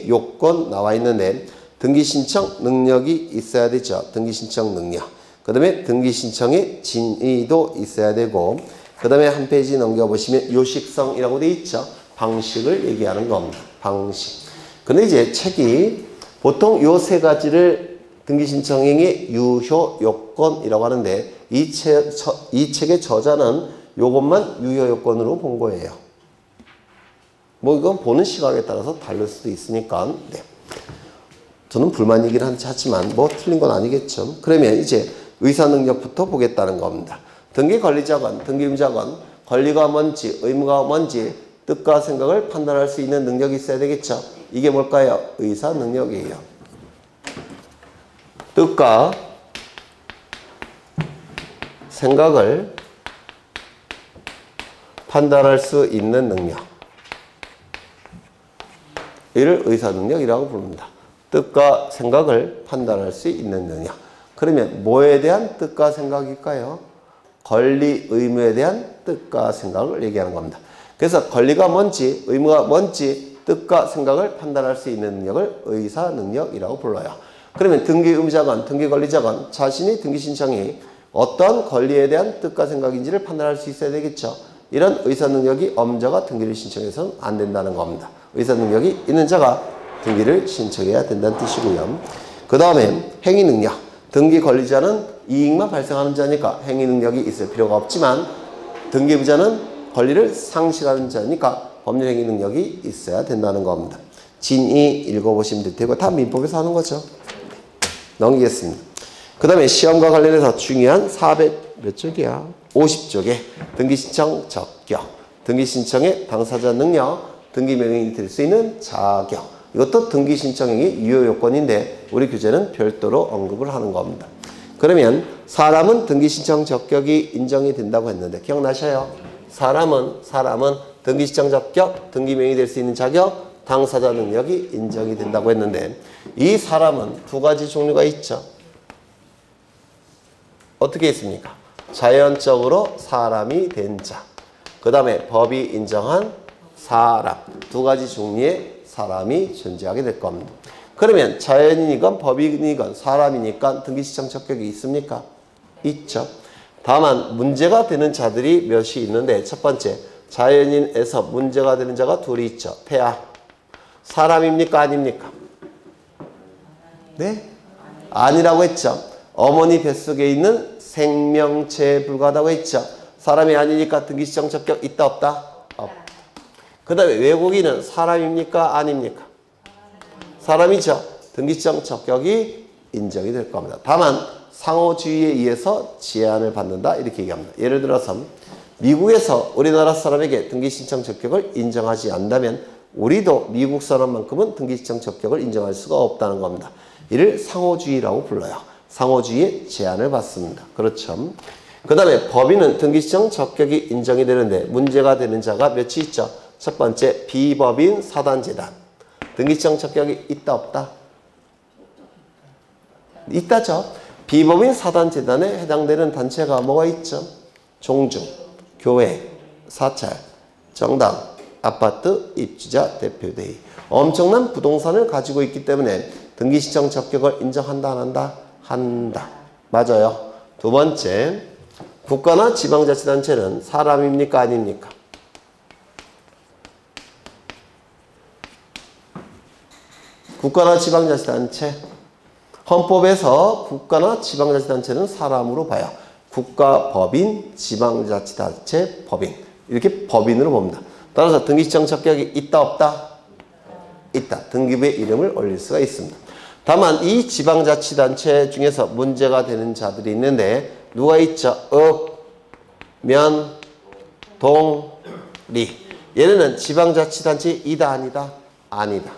요건 나와 있는데 등기 신청 능력이 있어야 되죠. 등기 신청 능력. 그 다음에 등기 신청의 진의도 있어야 되고 그 다음에 한 페이지 넘겨보시면 요식성이라고 되어 있죠. 방식을 얘기하는 겁니다. 방식. 근데 이제 책이 보통 요 세 가지를 등기 신청 행위의 유효 요건이라고 하는데 이 책의 저자는 요것만 유효 요건으로 본 거예요. 뭐 이건 보는 시각에 따라서 다를 수도 있으니까. 네. 저는 불만이긴 하지만 뭐 틀린 건 아니겠죠. 그러면 이제 의사 능력부터 보겠다는 겁니다. 등기 권리자건 등기 의무자건 권리가 뭔지 의무가 뭔지 뜻과 생각을 판단할 수 있는 능력이 있어야 되겠죠. 이게 뭘까요? 의사 능력이에요. 뜻과 생각을 판단할 수 있는 능력. 이를 의사 능력이라고 부릅니다. 뜻과 생각을 판단할 수 있는 능력. 그러면 뭐에 대한 뜻과 생각일까요? 권리, 의무에 대한 뜻과 생각을 얘기하는 겁니다. 그래서 권리가 뭔지, 의무가 뭔지 뜻과 생각을 판단할 수 있는 능력을 의사 능력이라고 불러요. 그러면 등기 의무자건, 등기 권리자건 자신이 등기 신청이 어떤 권리에 대한 뜻과 생각인지를 판단할 수 있어야 되겠죠. 이런 의사 능력이 없는 자가 등기를 신청해서는 안 된다는 겁니다. 의사 능력이 있는 자가 등기를 신청해야 된다는 뜻이고요. 그 다음에 행위 능력. 등기 권리자는 이익만 발생하는 자니까 행위 능력이 있을 필요가 없지만 등기 의무자는 권리를 상실하는 자니까 법률 행위 능력이 있어야 된다는 겁니다. 진의 읽어보시면 될 테고 다 민법에서 하는 거죠. 넘기겠습니다. 그 다음에 시험과 관련해서 중요한 400 몇 쪽이야? 50쪽에 등기신청 적격, 등기신청의 당사자 능력, 등기명령이 될 수 있는 자격. 이것도 등기신청행위 유효 요건인데 우리 규제는 별도로 언급을 하는 겁니다. 그러면 사람은 등기신청 적격이 인정이 된다고 했는데 기억나셔요? 사람은 등기신청 적격, 등기명령이 될 수 있는 자격, 당사자 능력이 인정이 된다고 했는데 이 사람은 두 가지 종류가 있죠. 어떻게 있습니까? 자연적으로 사람이 된 자, 그 다음에 법이 인정한 사람, 두 가지 종류의 사람이 존재하게 될 겁니다. 그러면 자연인이건 법인이건 사람이니까 등기신청 적격이 있습니까? 있죠. 다만 문제가 되는 자들이 몇이 있는데 첫 번째, 자연인에서 문제가 되는 자가 둘이 있죠. 태아. 사람입니까? 아닙니까? 네? 아니라고 했죠. 어머니 뱃속에 있는 생명체에 불과하다고 했죠. 사람이 아니니까 등기신청 적격 있다 없다? 없다. 그 다음에 외국인은 사람입니까? 아닙니까? 사람이죠. 등기신청 적격이 인정이 될 겁니다. 다만 상호주의에 의해서 제한을 받는다 이렇게 얘기합니다. 예를 들어서 미국에서 우리나라 사람에게 등기신청 적격을 인정하지 않는다면 우리도 미국 사람만큼은 등기신청 적격을 인정할 수가 없다는 겁니다. 이를 상호주의라고 불러요. 상호주의에 제한을 받습니다. 그렇죠. 그 다음에 법인은 등기신청 적격이 인정이 되는데 문제가 되는 자가 몇이 있죠. 첫 번째, 비법인 사단재단. 등기신청 적격이 있다 없다? 있다죠. 비법인 사단재단에 해당되는 단체가 뭐가 있죠? 종중, 교회, 사찰, 정당, 아파트, 입주자, 대표대의. 엄청난 부동산을 가지고 있기 때문에 등기신청 적격을 인정한다 안 한다? 한다. 맞아요. 두 번째, 국가나 지방자치단체는 사람입니까? 아닙니까? 국가나 지방자치단체. 헌법에서 국가나 지방자치단체는 사람으로 봐요. 국가 법인, 지방자치단체 법인. 이렇게 법인으로 봅니다. 따라서 등기신청 적격이 있다 없다? 있다. 등기부에 이름을 올릴 수가 있습니다. 다만 이 지방자치단체 중에서 문제가 되는 자들이 있는데 누가 있죠? 읍, 면, 동, 리. 얘네는 지방자치단체이다 아니다? 아니다.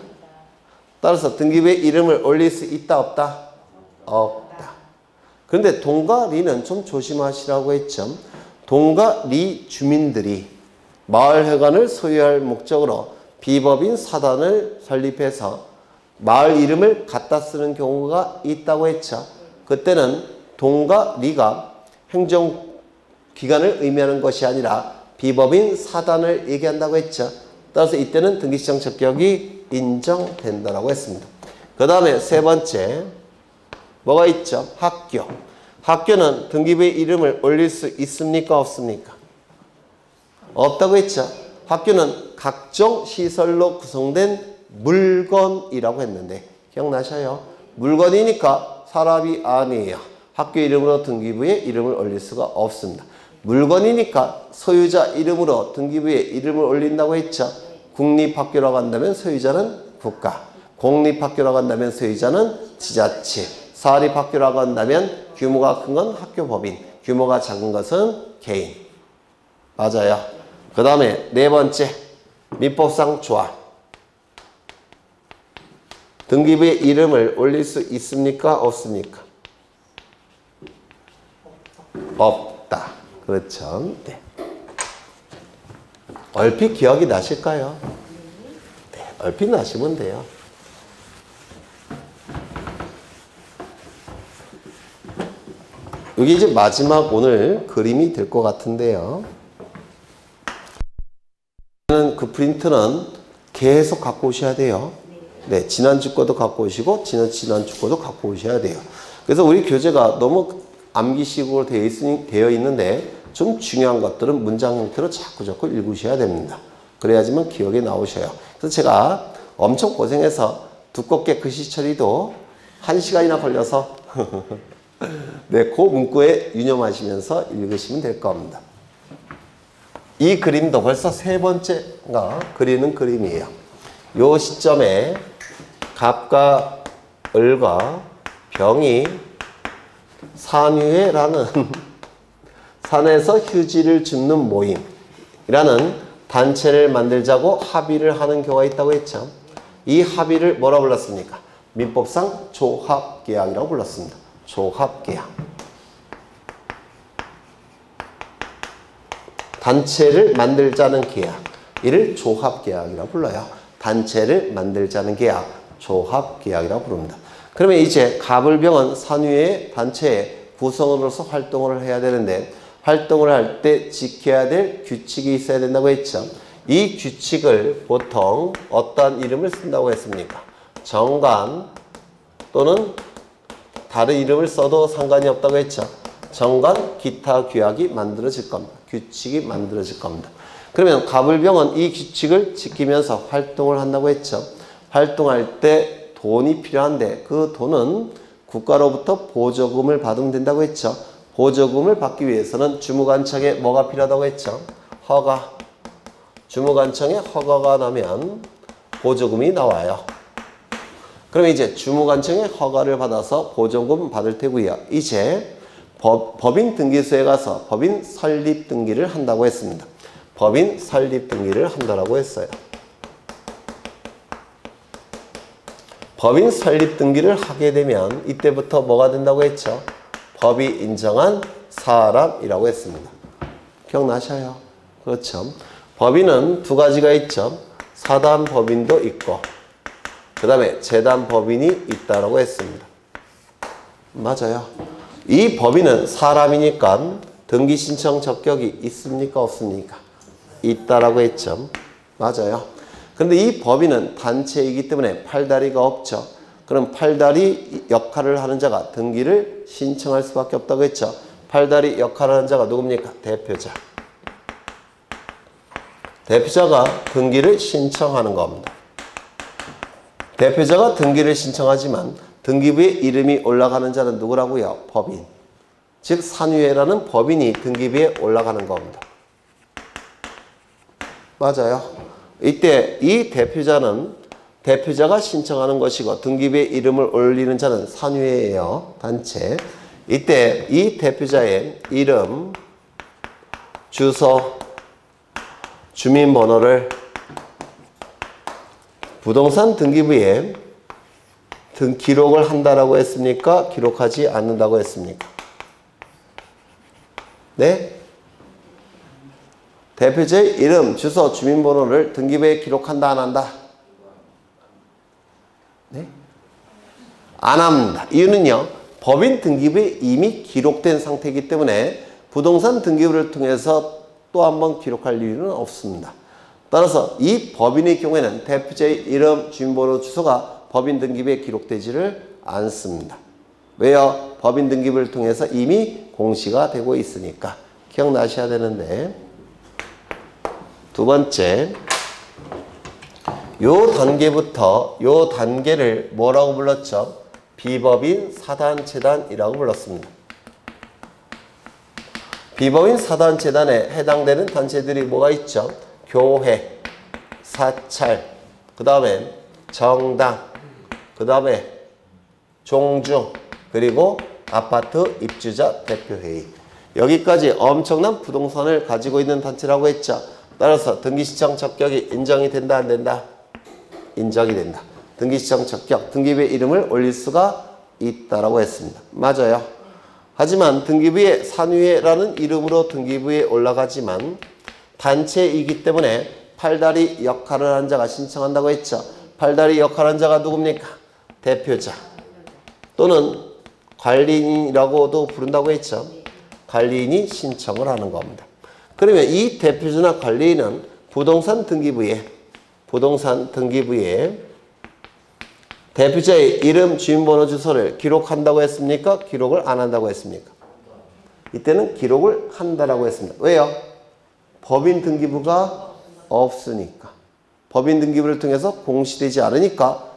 따라서 등기부에 이름을 올릴 수 있다 없다? 없다. 그런데 동과 리는 좀 조심하시라고 했죠. 동과 리 주민들이 마을회관을 소유할 목적으로 비법인 사단을 설립해서 마을 이름을 갖다 쓰는 경우가 있다고 했죠. 그때는 동과 리가 행정기관을 의미하는 것이 아니라 비법인 사단을 얘기한다고 했죠. 따라서 이때는 등기신청 적격이 인정된다고 했습니다. 그 다음에 세 번째, 뭐가 있죠? 학교. 학교는 등기부에 이름을 올릴 수 있습니까? 없습니까? 없다고 했죠. 학교는 각종 시설로 구성된 물건이라고 했는데 기억나셔요? 물건이니까 사람이 아니에요. 학교 이름으로 등기부에 이름을 올릴 수가 없습니다. 물건이니까 소유자 이름으로 등기부에 이름을 올린다고 했죠. 국립학교라고 한다면 소유자는 국가, 공립학교라고 한다면 소유자는 지자체, 사립학교라고 한다면 규모가 큰 건 학교법인, 규모가 작은 것은 개인. 맞아요. 그 다음에 네 번째, 민법상 조합. 등기부에 이름을 올릴 수 있습니까? 없습니까? 없다. 그렇죠. 네. 얼핏 기억이 나실까요? 네, 얼핏 나시면 돼요. 이게 이제 마지막 오늘 그림이 될 것 같은데요. 그 프린트는 계속 갖고 오셔야 돼요. 네, 지난주 거도 갖고 오시고 지난주 거도 갖고 오셔야 돼요. 그래서 우리 교재가 너무 암기식으로 되어 있는데 좀 중요한 것들은 문장 형태로 자꾸 읽으셔야 됩니다. 그래야지만 기억에 나오셔요. 그래서 제가 엄청 고생해서 두껍게 글씨 처리도 1시간이나 걸려서 네, 그 문구에 유념하시면서 읽으시면 될 겁니다. 이 그림도 벌써 세 번째가 그리는 그림이에요. 요 시점에 갑과 을과 병이 산유회라는 산에서 휴지를 줍는 모임이라는 단체를 만들자고 합의를 하는 경우가 있다고 했죠. 이 합의를 뭐라고 불렀습니까? 민법상 조합계약이라고 불렀습니다. 조합계약. 단체를 만들자는 계약, 이를 조합계약이라고 불러요. 단체를 만들자는 계약, 조합계약이라고 부릅니다. 그러면 이제 갑을병은 산유의 단체의 구성원으로서 활동을 해야 되는데 활동을 할 때 지켜야 될 규칙이 있어야 된다고 했죠. 이 규칙을 보통 어떤 이름을 쓴다고 했습니까? 정관 또는 다른 이름을 써도 상관이 없다고 했죠. 정관, 기타 규약이 만들어질 겁니다. 규칙이 만들어질 겁니다. 그러면 갑을병은 이 규칙을 지키면서 활동을 한다고 했죠. 활동할 때 돈이 필요한데 그 돈은 국가로부터 보조금을 받으면 된다고 했죠. 보조금을 받기 위해서는 주무관청에 뭐가 필요하다고 했죠? 허가. 주무관청에 허가가 나면 보조금이 나와요. 그럼 이제 주무관청에 허가를 받아서 보조금 받을 테고요. 이제 법인 등기소에 가서 법인 설립 등기를 한다고 했습니다. 법인 설립 등기를 한다라고 했어요. 법인 설립 등기를 하게 되면 이때부터 뭐가 된다고 했죠? 법이 인정한 사람이라고 했습니다. 기억나셔요? 그렇죠. 법인은 두 가지가 있죠. 사단 법인도 있고 그 다음에 재단 법인이 있다라고 했습니다. 맞아요. 이 법인은 사람이니까 등기 신청 적격이 있습니까? 없습니까? 있다라고 했죠. 맞아요. 그런데 이 법인은 단체이기 때문에 팔다리가 없죠. 그럼 팔다리 역할을 하는 자가 등기를 신청할 수밖에 없다고 했죠. 팔다리 역할을 하는 자가 누굽니까? 대표자. 대표자가 등기를 신청하는 겁니다. 대표자가 등기를 신청하지만 등기부에 이름이 올라가는 자는 누구라고요? 법인. 즉 산유회라는 법인이 등기부에 올라가는 겁니다. 맞아요. 이때 이 대표자가 신청하는 것이고 등기부에 이름을 올리는 자는 산유회예요. 단체. 이때 이 대표자의 이름, 주소, 주민번호를 부동산 등기부에 기록을 한다라고 했습니까? 기록하지 않는다고 했습니까? 네? 대표자의 이름, 주소, 주민번호를 등기부에 기록한다, 안 한다? 네? 안 합니다. 이유는요, 법인 등기부에 이미 기록된 상태이기 때문에 부동산 등기부를 통해서 또 한 번 기록할 이유는 없습니다. 따라서 이 법인의 경우에는 대표자의 이름, 주민번호, 주소가 법인 등기부에 기록되지를 않습니다. 왜요? 법인 등기부를 통해서 이미 공시가 되고 있으니까. 기억나셔야 되는데. 두 번째, 요 단계부터 요 단계를 뭐라고 불렀죠? 비법인 사단재단이라고 불렀습니다. 비법인 사단재단에 해당되는 단체들이 뭐가 있죠? 교회, 사찰, 그 다음에 정당, 그 다음에 종중, 그리고 아파트 입주자 대표회의. 여기까지 엄청난 부동산을 가지고 있는 단체라고 했죠. 따라서 등기시청 적격이 인정이 된다, 안 된다? 인정이 된다. 등기시청 적격, 등기부에 이름을 올릴 수가 있다라고 했습니다. 맞아요. 하지만 등기부에 산위회라는 이름으로 등기부에 올라가지만 단체이기 때문에 팔다리 역할을 한 자가 신청한다고 했죠. 팔다리 역할을 한 자가 누굽니까? 대표자 또는 관리인이라고도 부른다고 했죠. 관리인이 신청을 하는 겁니다. 그러면 이 대표자나 관리인은 부동산 등기부에 대표자의 이름, 주민번호, 주소를 기록한다고 했습니까? 기록을 안 한다고 했습니까? 이때는 기록을 한다라고 했습니다. 왜요? 법인 등기부가 없으니까. 법인 등기부를 통해서 공시되지 않으니까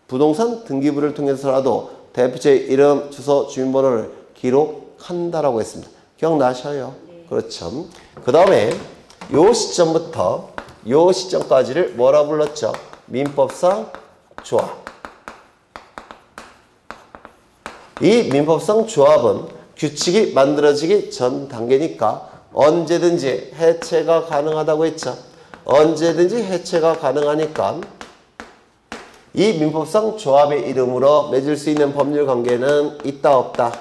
부동산 등기부를 통해서라도 대표자의 이름, 주소, 주민번호를 기록한다라고 했습니다. 기억나셔요? 그렇죠. 그 다음에 요 시점부터 요 시점까지를 뭐라 불렀죠? 민법상 조합. 이 민법상 조합은 규칙이 만들어지기 전 단계니까 언제든지 해체가 가능하다고 했죠. 언제든지 해체가 가능하니까 이 민법상 조합의 이름으로 맺을 수 있는 법률 관계는 있다, 없다?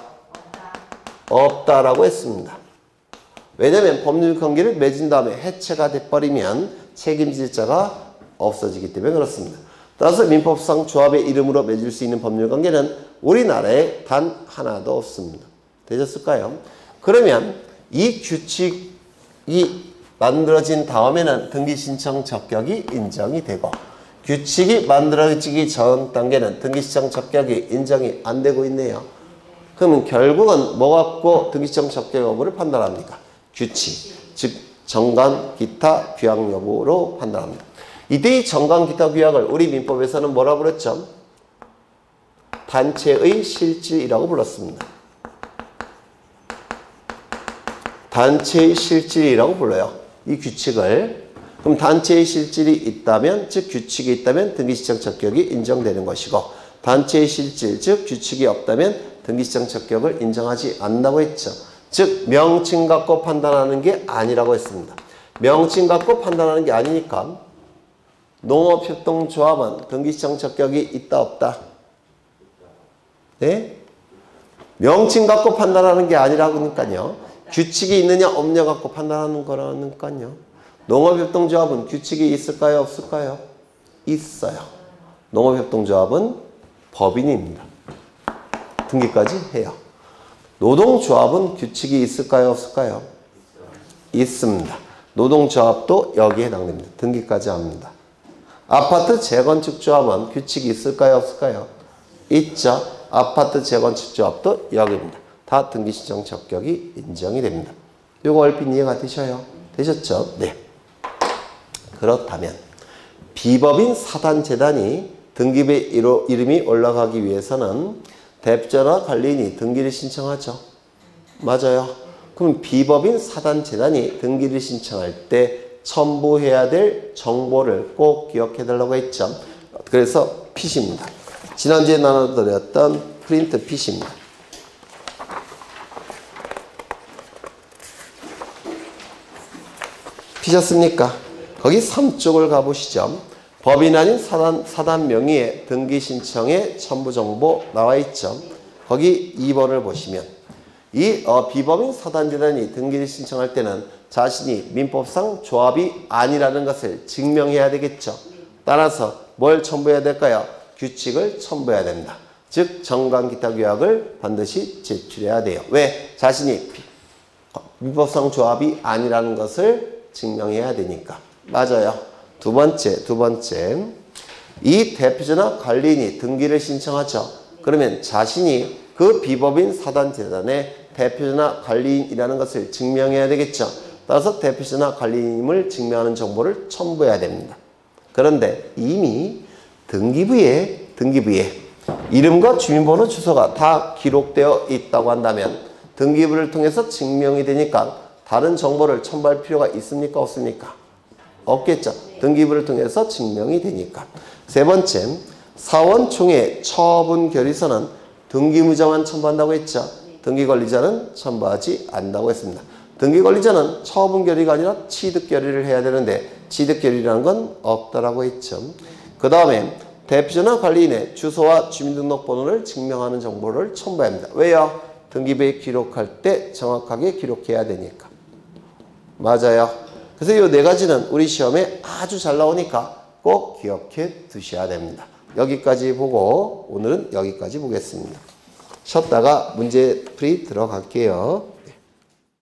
없다라고 했습니다. 왜냐하면 법률 관계를 맺은 다음에 해체가 돼버리면 책임질 자가 없어지기 때문에 그렇습니다. 따라서 민법상 조합의 이름으로 맺을 수 있는 법률 관계는 우리나라에 단 하나도 없습니다. 되셨을까요? 그러면 이 규칙이 만들어진 다음에는 등기신청 적격이 인정이 되고 규칙이 만들어지기 전 단계는 등기신청 적격이 인정이 안 되고 있네요. 그러면 결국은 뭐 갖고 등기신청 적격 여부를 판단합니까? 규칙, 즉 정관, 기타, 규약 여부로 판단합니다. 이때 이 정관, 기타, 규약을 우리 민법에서는 뭐라 부르죠? 단체의 실질이라고 불렀습니다. 단체의 실질이라고 불러요. 이 규칙을. 그럼 단체의 실질이 있다면, 즉 규칙이 있다면 등기신청 적격이 인정되는 것이고 단체의 실질, 즉 규칙이 없다면 등기신청 적격을 인정하지 않는다고 했죠. 즉 명칭 갖고 판단하는 게 아니라고 했습니다. 명칭 갖고 판단하는 게 아니니까 농업협동조합은 등기신청 적격이 있다, 없다? 네? 명칭 갖고 판단하는 게 아니라니까요. 규칙이 있느냐 없느냐 갖고 판단하는 거라니까요. 농업협동조합은 규칙이 있을까요, 없을까요? 있어요. 농업협동조합은 법인입니다. 등기까지 해요. 노동조합은 규칙이 있을까요, 없을까요? 있습니다. 노동조합도 여기에 해당됩니다. 등기까지 합니다. 아파트 재건축조합은 규칙이 있을까요, 없을까요? 있죠. 아파트 재건축조합도 여기입니다. 다 등기신청 적격이 인정이 됩니다. 이거 얼핏 이해가 되셔요? 되셨죠? 네. 그렇다면 비법인 사단재단이 등기부에 이름이 올라가기 위해서는 대표자나 관리인이 등기를 신청하죠. 맞아요. 그럼 비법인 사단재단이 등기를 신청할 때 첨부해야 될 정보를 꼭 기억해 달라고 했죠. 그래서 핏입니다. 지난주에 나눠드렸던 프린트 핏입니다. 피셨습니까? 거기 3쪽을 가보시죠. 법인 아닌 사단 명의의 등기 신청의 첨부 정보 나와 있죠. 거기 2번을 보시면 이 비법인 사단재단이 등기를 신청할 때는 자신이 민법상 조합이 아니라는 것을 증명해야 되겠죠. 따라서 뭘 첨부해야 될까요? 규칙을 첨부해야 됩니다. 즉 정관 기타 규약을 반드시 제출해야 돼요. 왜? 자신이 민법상 조합이 아니라는 것을 증명해야 되니까. 맞아요. 두 번째. 이 대표자나 관리인이 등기를 신청하죠. 그러면 자신이 그 비법인 사단재단의 대표자나 관리인이라는 것을 증명해야 되겠죠. 따라서 대표자나 관리인임을 증명하는 정보를 첨부해야 됩니다. 그런데 이미 등기부에 이름과 주민번호, 주소가 다 기록되어 있다고 한다면 등기부를 통해서 증명이 되니까 다른 정보를 첨부할 필요가 있습니까, 없습니까? 없겠죠. 등기부를 통해서 증명이 되니까. 세 번째, 사원총회 처분 결의서는 등기무자만 첨부한다고 했죠. 등기관리자는 첨부하지 않는다고 했습니다. 등기관리자는 처분 결의가 아니라 취득 결의를 해야 되는데 취득 결의라는 건 없다라고 했죠. 그 다음에 대표자나 관리인의 주소와 주민등록번호를 증명하는 정보를 첨부해야 합니다. 왜요? 등기부에 기록할 때 정확하게 기록해야 되니까. 맞아요. 그래서 이 네 가지는 우리 시험에 아주 잘 나오니까 꼭 기억해 두셔야 됩니다. 여기까지 보고 오늘은 여기까지 보겠습니다. 쉬었다가 문제 풀이 들어갈게요.